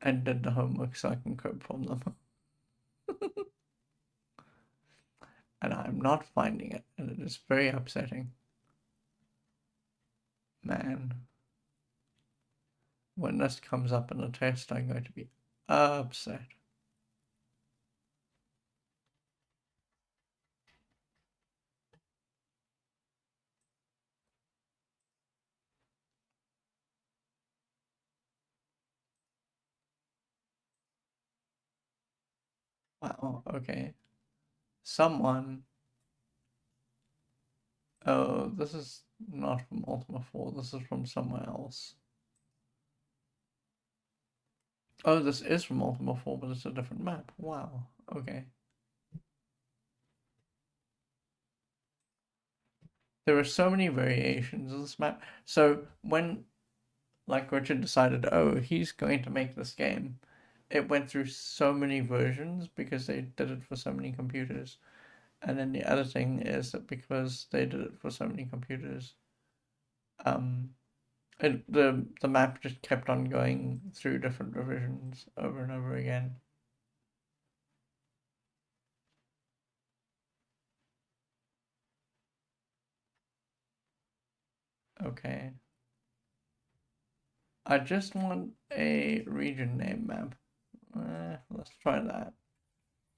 and did the homework so I can code from them. And I'm not finding it, and it is very upsetting. Man. When this comes up in a test, I'm going to be upset. Wow, okay. Someone. Oh, this is not from Ultima 4, this is from somewhere else. Oh, this is from Ultima 4, but it's a different map. Wow, okay. There are so many variations of this map. So when, like, Richard decided, oh, he's going to make this game, it went through so many versions because they did it for so many computers. And then the other thing is that because they did it for so many computers, um, the map just kept on going through different revisions over and over again. Okay. I just want a region name map. Let's try that.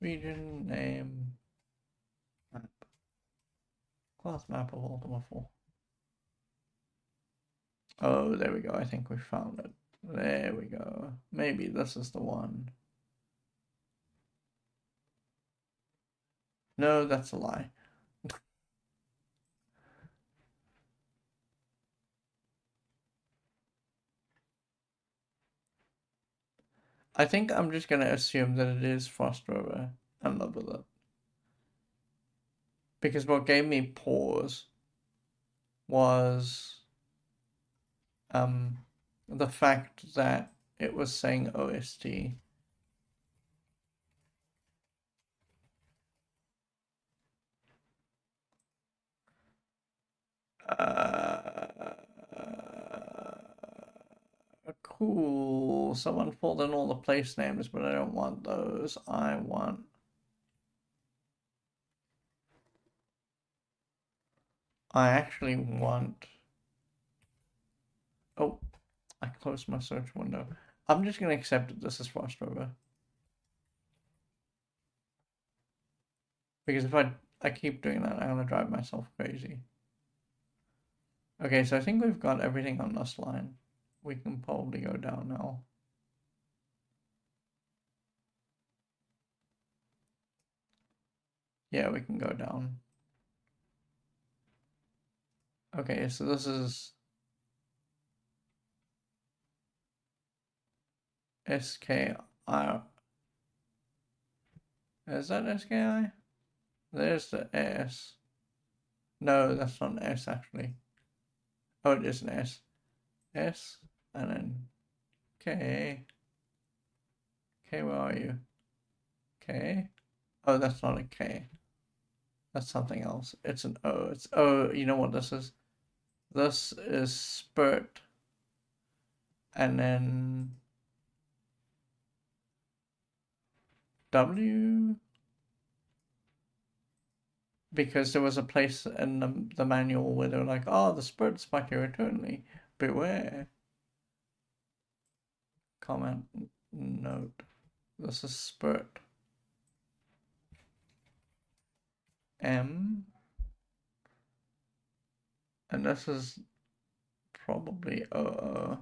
Region name map. Class map of Ultima 4. Oh, there we go. I think we found it. There we go. Maybe this is the one. No, that's a lie. I think I'm just gonna assume that it is Frost River and live with it. Because what gave me pause was the fact that it was saying OST. Cool. Someone pulled in all the place names, but I don't want those. I actually want. Oh, I closed my search window. I'm just gonna accept that this is Frost River. Because if I keep doing that, I'm gonna drive myself crazy. Okay, so I think we've got everything on this line. We can probably go down now. Yeah, we can go down. Okay, so this is SKI. Is that SKI? There's the S. No, that's not an S actually. Oh, it is an S. S, and then K. K, where are you? K. Oh, that's not a K. That's something else. It's an O. It's O. You know what this is? This is spurt, and then W, because there was a place in the manual where they were like, oh, the spurt spike here eternally. Beware. Comment note. This is spurt. M. And this is probably O.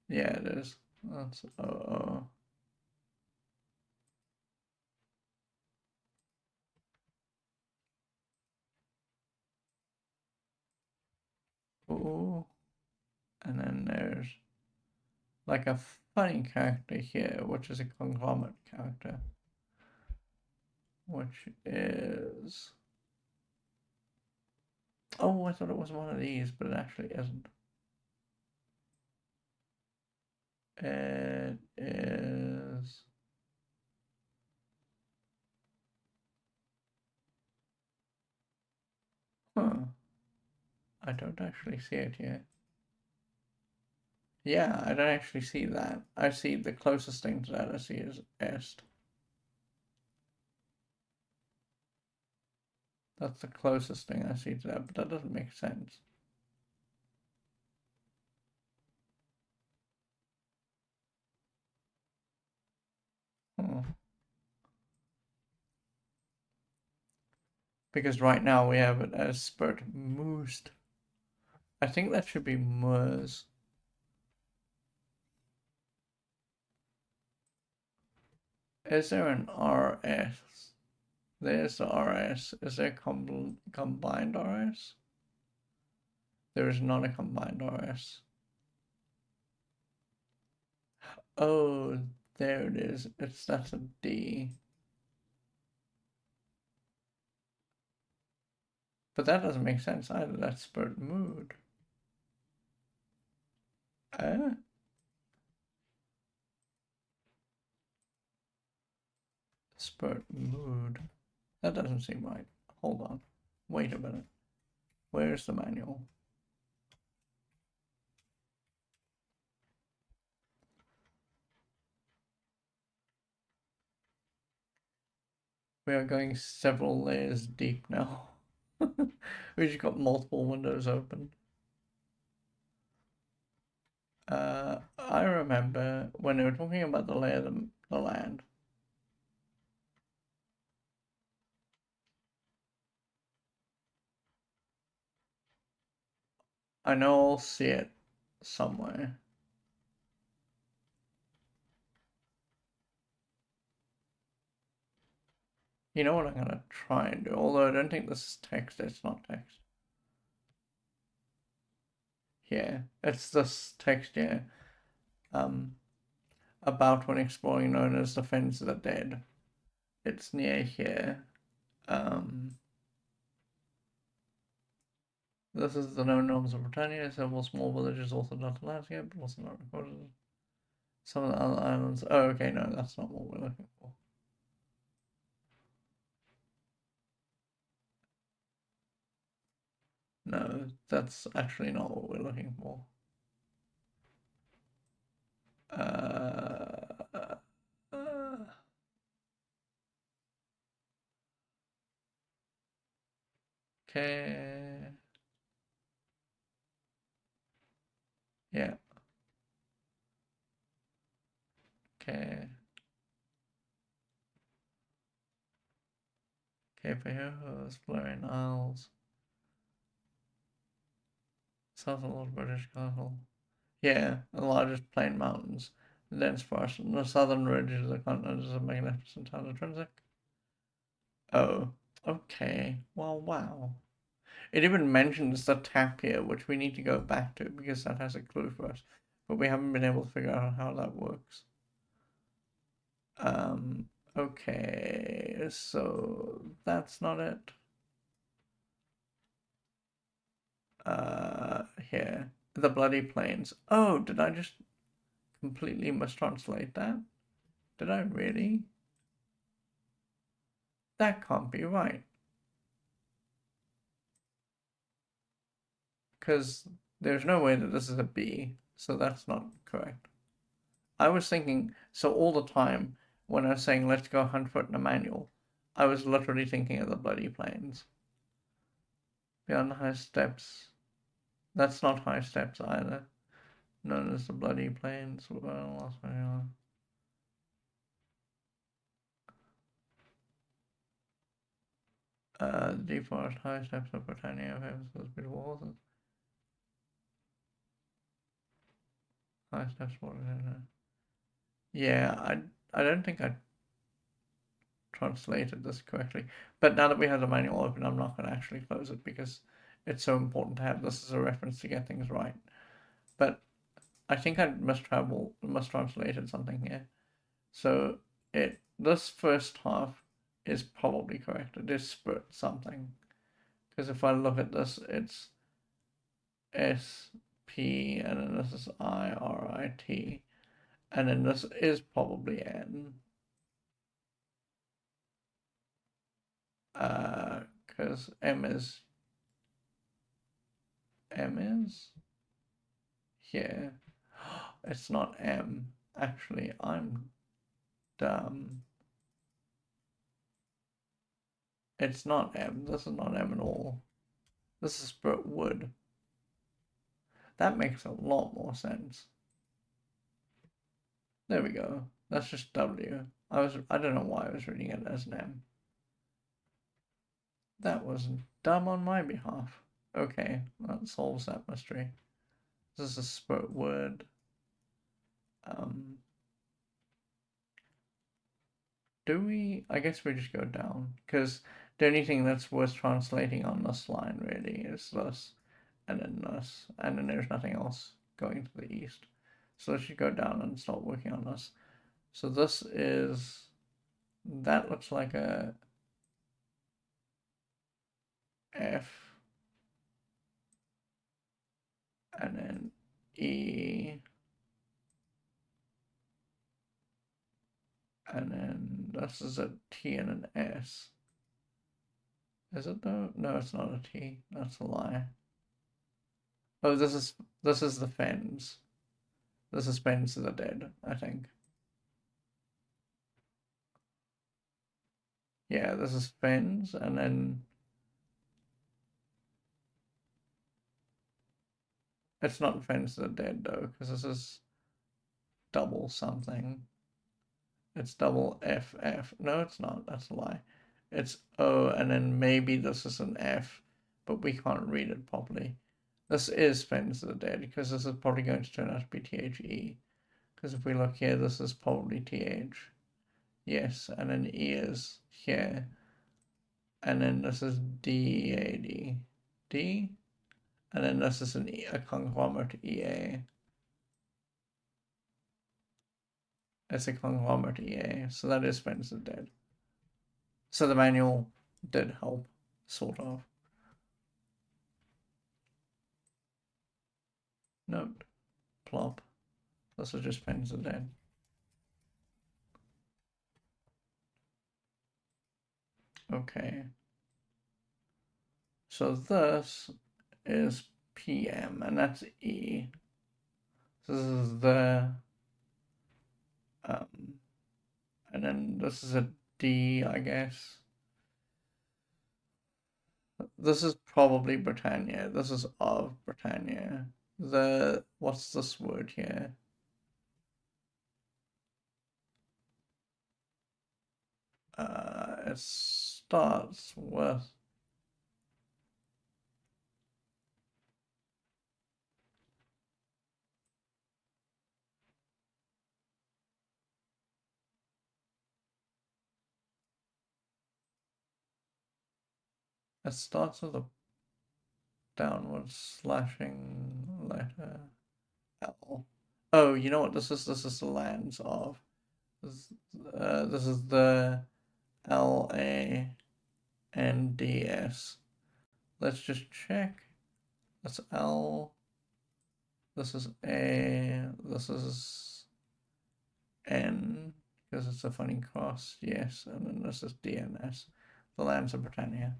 Yeah, it is. That's O. Ooh. And then there's like a funny character here, which is a conglomerate character, which is. Oh, I thought it was one of these, but it actually isn't. It is. Huh. I don't actually see it here. Yeah, I don't actually see that. I see the closest thing to that I see is est. That's the closest thing I see to that, but that doesn't make sense. Hmm. Because right now we have it as spurt moost. I think that should be mers. Is there an RS? There's the RS. Is there combined RS? There is not a combined RS. Oh, there it is. That's a D. But that doesn't make sense either. That's spurt mood. Spurt mood. That doesn't seem right. Hold on. Wait a minute. Where's the manual? We are going several layers deep now. We just got multiple windows open. I remember when they were talking about the lay of the land. I know I'll see it somewhere. You know what I'm gonna try and do? Although I don't think this is text, it's not text. Yeah, it's this text here. About when exploring known as the Fens of the Dead. It's near here. This is the known norms of Britannia. Several small villages also dot the landscape, but also not recorded. Some of the other islands. Oh, okay, no, that's not what we're looking for. No, that's actually not what we're looking for. Uh, okay. Yeah. Okay. Cape Hills, Florian Isles, southern Old British Castle. Yeah, the largest plain mountains, the dense forest, and the southern ridge of the continent is a magnificent town intrinsic. Oh, okay. Well, wow. It even mentions the tap here, which we need to go back to because that has a clue for us, but we haven't been able to figure out how that works. Okay, so that's not it. Here. The bloody plains. Oh, did I just completely mistranslate that? Did I really? That can't be right. Because there's no way that this is a B, so that's not correct. I was thinking, so all the time when I was saying let's go hunt for it in a manual, I was literally thinking of the bloody plains. Beyond high steps. That's not high steps either. Known as the bloody plains. Well, lost my the deep forest high steps of Britannia, famous for those beautiful horses. High steps, yeah, I don't think I translated this correctly. But now that we have the manual open, I'm not going to actually close it because it's so important to have this as a reference to get things right. But I think I mistranslated something here. So this first half is probably correct. It is spurt something. Because if I look at this, it's S P and then this is I R I T. And then this is probably N. Because M is here. It's not M. Actually, I'm dumb. It's not M. This is not M at all. This is spurt wood. That makes a lot more sense. There we go. That's just W. I don't know why I was reading it as an M. That was dumb on my behalf. Okay, that solves that mystery. This is a spurt word. Do we? I guess we just go down because the only thing that's worth translating on this line really is this, and then this, and then there's nothing else going to the east. So let's just go down and start working on this. So this is that looks like a F, and then E, and then this is a T and an S. Is it though? No, it's not a T. That's a lie. Oh, this is the fens. This is fens to the dead, I think. Yeah, this is fens, and then it's not fens to the dead though, because this is double something. It's double FF. No, it's not. That's a lie. It's O, and then maybe this is an F, but we can't read it properly. This is fens to the dead, because this is probably going to turn out to be THE. Because if we look here, this is probably TH. Yes, and then E is here. And then this is DAD. D? And then this is a conglomerate EA. It's a conglomerate EA, so that is Spencer dead. So the manual did help, sort of. Note, plop. This is just Spencer dead. Okay. So this is PM, and that's E. This is the, and then this is a D, I guess. This is probably Britannia. This is of Britannia. What's this word here? It starts with it starts with a downward slashing letter L. Oh, you know what this is? This is the lands of. This is the LANDS. Let's just check. That's L This is A, this is N, because it's a funny cross, yes, and then this is DNS, the lands of Britannia.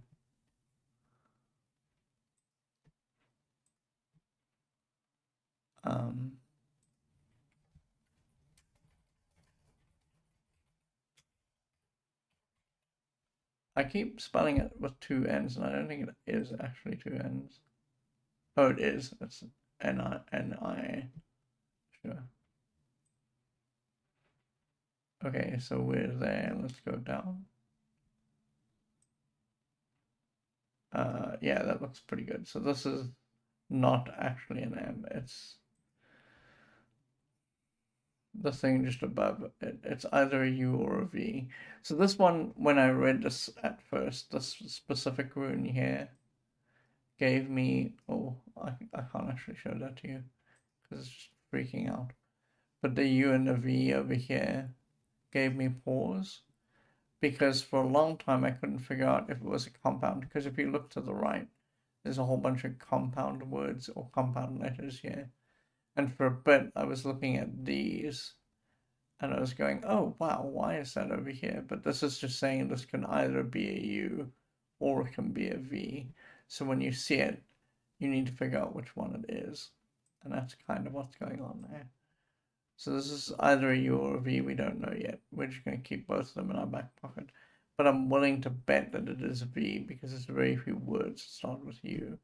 I keep spelling it with two N's, and I don't think it is actually two N's. Oh, it is. It's N-I. Sure. Okay, so we're there. Let's go down. Yeah, that looks pretty good. So this is not actually an M. It's the thing just above it. It's either a U or a V. So this one, when I read this at first, this specific rune here gave me, oh, I can't actually show that to you because it's just freaking out. But the U and the V over here gave me pause because for a long time I couldn't figure out if it was a compound. Because if you look to the right, there's a whole bunch of compound words or compound letters here. And for a bit I was looking at these and I was going, oh wow, why is that over here? But this is just saying this can either be a U or it can be a V. So when you see it, you need to figure out which one it is. And that's kind of what's going on there. So this is either a U or a V, we don't know yet. We're just going to keep both of them in our back pocket. But I'm willing to bet that it is a V because there's very few words that start with U.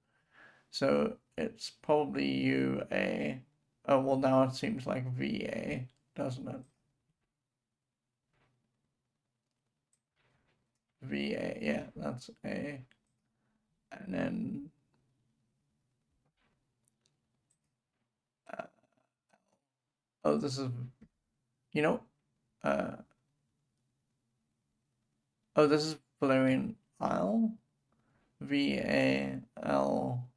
So it's probably UA. Oh, well, now it seems like VA, doesn't it? VA, yeah, that's A. And then, uh, oh, this is, you know, uh, oh, this is Valerian Isle. VAL,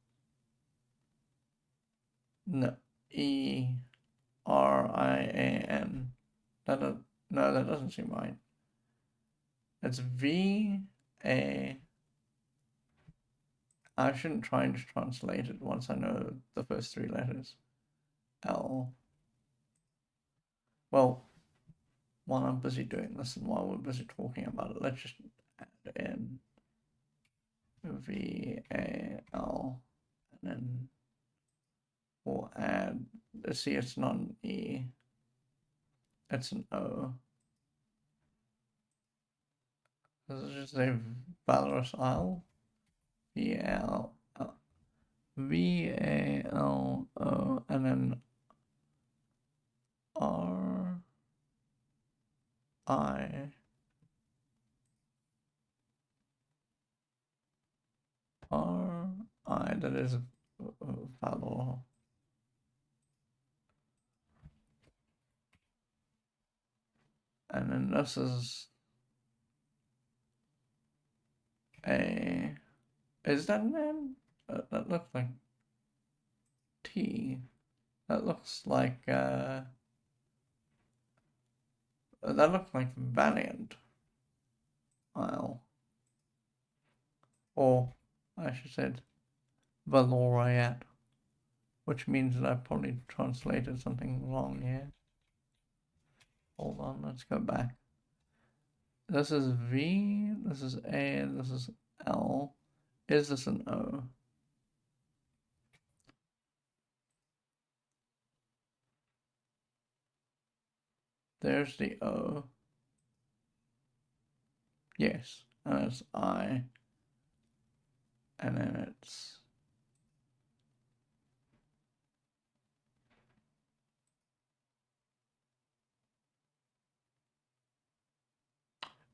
no, ERIAN. That does, no, that doesn't seem right. It's VA. I shouldn't try and just translate it once I know the first three letters. L. Well, while I'm busy doing this and while we're busy talking about it, let's just add in VAL and then we'll add, see, it's not an E, it's an O. This is just a Valorous Isle. VALO and then RI that is Valor. And then this is a, is that an N? That looks like T. That looks like, that looks like Valiant Isle. Or, I should say, Valoriat, which means that I probably translated something wrong here. Hold on, let's go back. This is V, this is A, this is L. Is this an O? There's the O. Yes, and it's I. And then it's...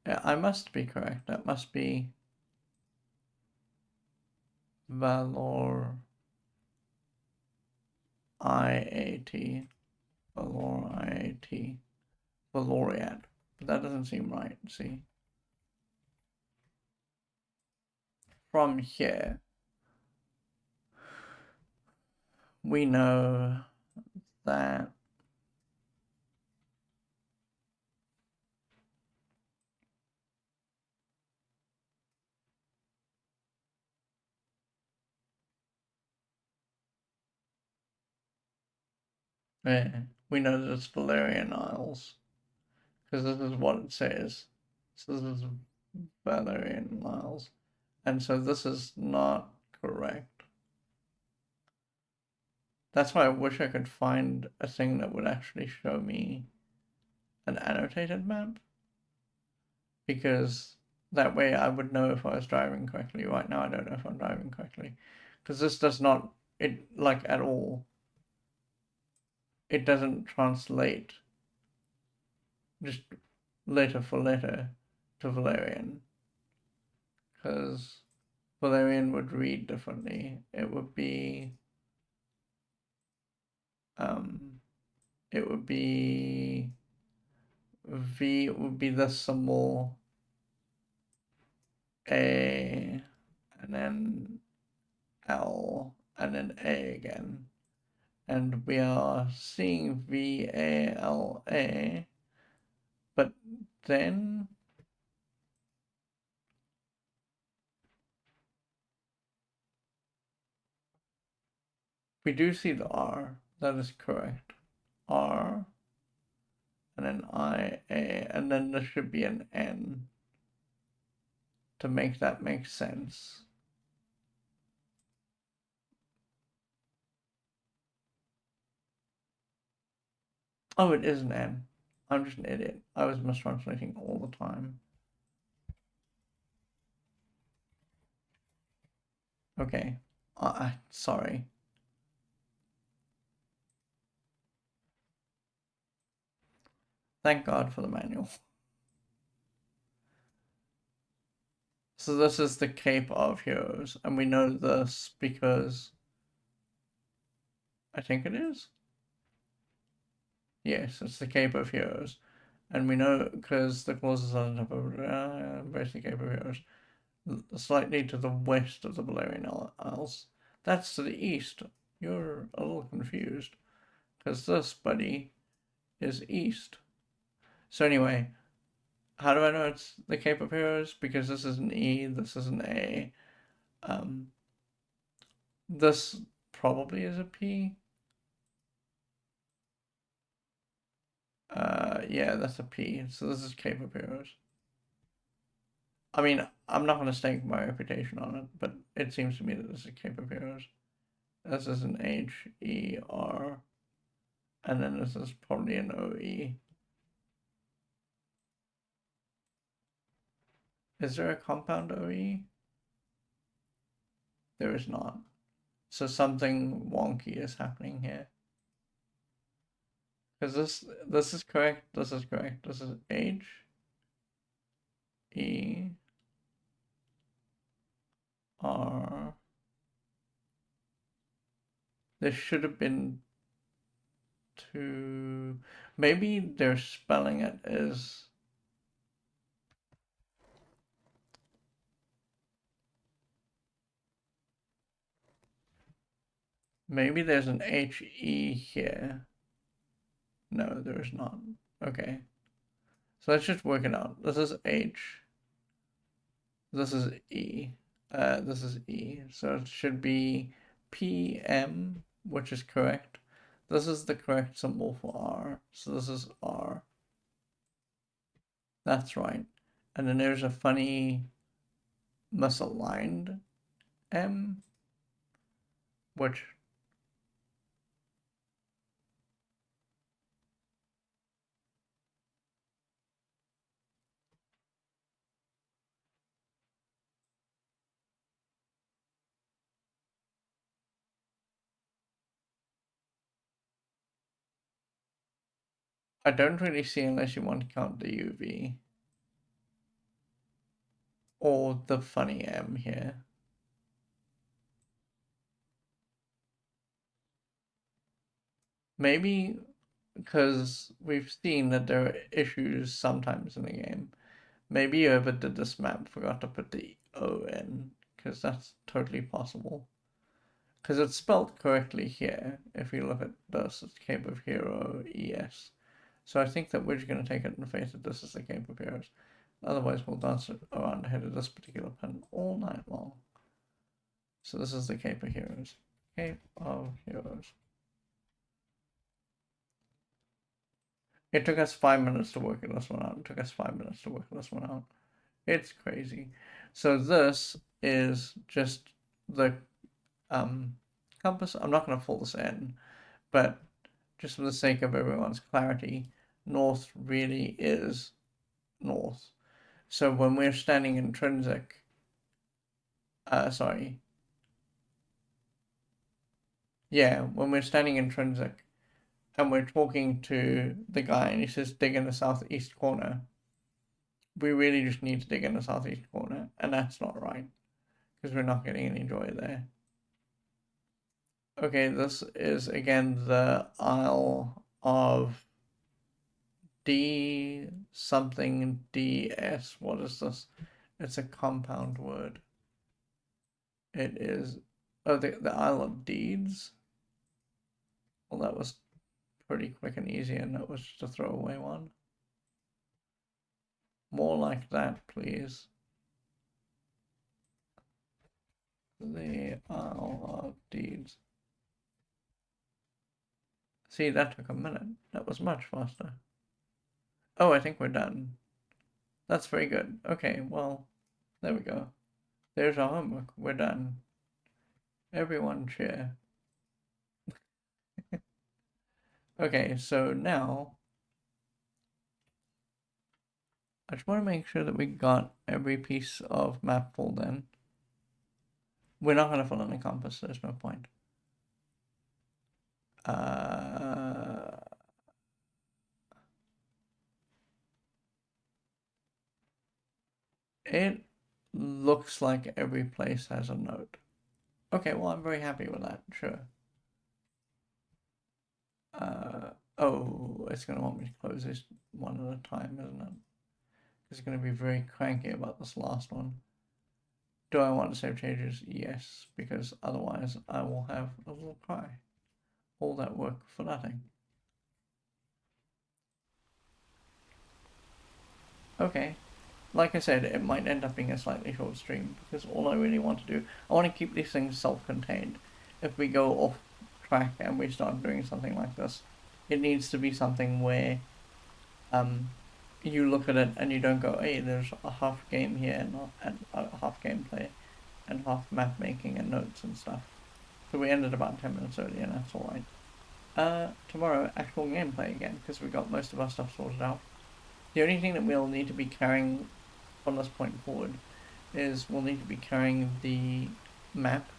Yeah, I must be correct. That must be Valor IAT. Valor IAT. Valoriat. But that doesn't seem right, see? From here, we know that Yeah, we know that it's Valerian Isles because this is what it says. So this is Valerian Isles, and so this is not correct. That's why I wish I could find a thing that would actually show me an annotated map, because that way I would know if I was driving correctly. Right now I don't know if I'm driving correctly, because this does not, it like at all, it doesn't translate just letter for letter to Valerian, because Valerian would read differently. Um, it would be V would be the symbol A, and then L, and then A again. And we are seeing VALA, but then we do see the R. That is correct. R, and then IA, and then there should be an N to make that make sense. Oh, it is an N. I'm just an idiot. I was mistranslating all the time. Okay. Sorry. Thank God for the manual. So this is the Cape of Heroes, and we know this because I think it is. Yes, it's the Cape of Heroes. And we know because the clauses on top of basically Cape of Heroes, slightly to the west of the Valerian Isles. That's to the east. You're a little confused because this, buddy, is east. So anyway, how do I know it's the Cape of Heroes? Because this is an E, this is an A. Um, this probably is a P. Yeah, that's a P. So this is Cape of Heroes. I mean, I'm not going to stake my reputation on it, but it seems to me that this is Cape of Heroes. This is an HER, and then this is probably an OE. Is there a compound OE? There is not. So something wonky is happening here. Because this is correct, this is correct. This is HER. This should have been two. Maybe they're spelling it as. Maybe there's an HE here. No, there is not. Okay. So let's just work it out. This is H. This is E. This is E. So it should be PM, which is correct. This is the correct symbol for R. So this is R. That's right. And then there's a funny misaligned M, which I don't really see unless you want to count the UV or the funny M here. Maybe because we've seen that there are issues sometimes in the game. Maybe whoever did this map forgot to put the O in, because that's totally possible. Because it's spelled correctly here. If you look at this, it's Cape of Hero ES. So I think that we're just going to take it in faith that this is the Cape of Heroes. Otherwise, we'll dance around the head of this particular pen all night long. So this is the Cape of Heroes. Cape of Heroes. It took us 5 minutes to work this one out. It took us 5 minutes to work this one out. It's crazy. So this is just the compass. I'm not going to fill this in, but just for the sake of everyone's clarity, north really is north. So when we're standing intrinsic, when we're standing intrinsic and we're talking to the guy and he says dig in the southeast corner, we really just need to dig in the southeast corner, and that's not right because we're not getting any joy there. Okay, this is again the Isle of D something DS. What is this? It's a compound word. It is, oh, the Isle of Deeds. Well, that was pretty quick and easy, and that was just a throwaway one. More like that, please. The Isle of Deeds. See, that took a minute. That was much faster. Oh, I think we're done. That's very good. Okay, well, there we go. There's our homework. We're done. Everyone cheer. Okay, so now I just want to make sure that we got every piece of map pulled in. We're not going to fill in the compass, there's no point. It looks like every place has a note. Okay, well, I'm very happy with that, sure. Oh, it's going to want me to close this one at a time, isn't it? It's going to be very cranky about this last one. Do I want to save changes? Yes, because otherwise I will have a little cry. All that work for nothing. Okay, like I said, it might end up being a slightly short stream because all I really want to do, I want to keep these things self-contained. If we go off track and we start doing something like this, it needs to be something where you look at it and you don't go, hey, there's a half game here and a half gameplay and half map making and notes and stuff. So we ended about 10 minutes early and that's alright. Tomorrow, actual gameplay again because we got most of our stuff sorted out. The only thing that we'll need to be carrying from this point forward is we'll need to be carrying the map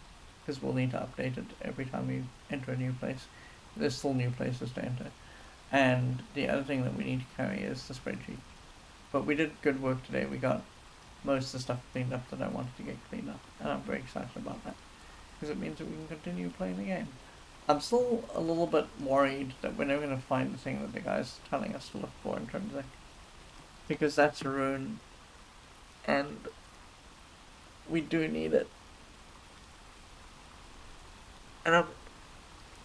because we'll need to update it every time we enter a new place. There's still new places to enter. And the other thing that we need to carry is the spreadsheet. But we did good work today. We got most of the stuff cleaned up that I wanted to get cleaned up. And I'm very excited about that because it means that we can continue playing the game. I'm still a little bit worried that we're never going to find the thing that the guy's telling us to look for in terms of, because that's a rune and we do need it. And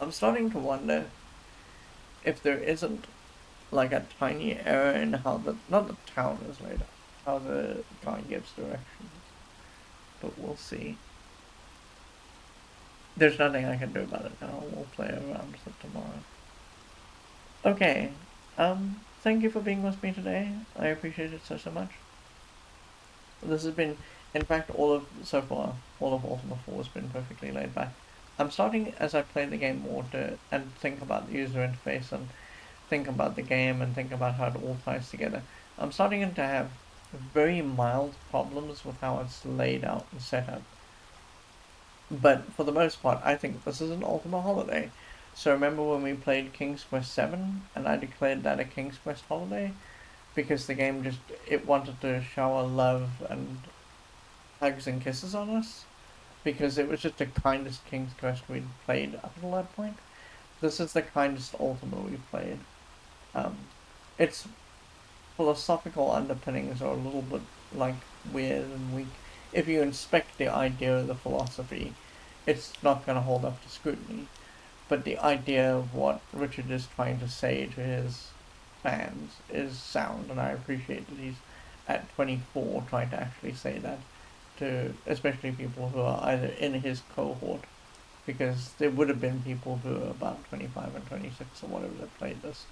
I'm starting to wonder if there isn't like a tiny error in how not the town is laid out, how the guy gives directions. But we'll see. There's nothing I can do about it now. We'll play around with it tomorrow. Okay. Thank you for being with me today. I appreciate it so much. This has been, in fact, so far, all of Ultima 4 has been perfectly laid back. I'm starting, as I play the game more, and think about the user interface and think about the game and think about how it all ties together. I'm starting to have very mild problems with how it's laid out and set up. But for the most part, I think this is an Ultima holiday. So remember when we played King's Quest 7 and I declared that a King's Quest holiday? Because the game it wanted to shower love and hugs and kisses on us? Because it was just the kindest King's Quest we'd played up until that point. This is the kindest Ultima we've played. Its philosophical underpinnings are a little bit like weird and weak. If you inspect the idea of the philosophy, it's not going to hold up to scrutiny. But the idea of what Richard is trying to say to his fans is sound, and I appreciate that he's at 24 trying to actually say that to especially people who are either in his cohort, because there would have been people who are about 25 and 26 or whatever that played this,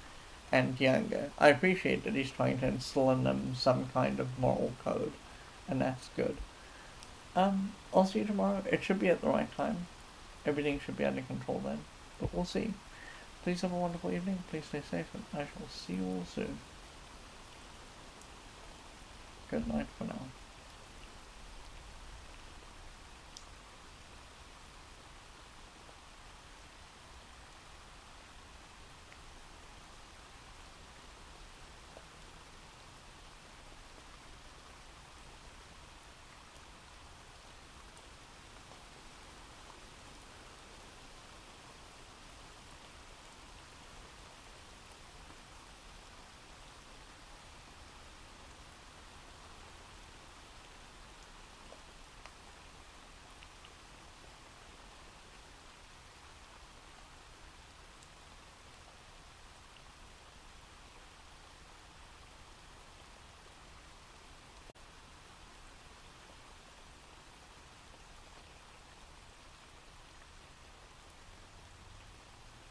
and younger. I appreciate that he's trying to instill in them some kind of moral code, and that's good. I'll see you tomorrow. It should be at the right time. Everything should be under control then, but we'll see. Please have a wonderful evening. Please stay safe, and I shall see you all soon. Good night for now.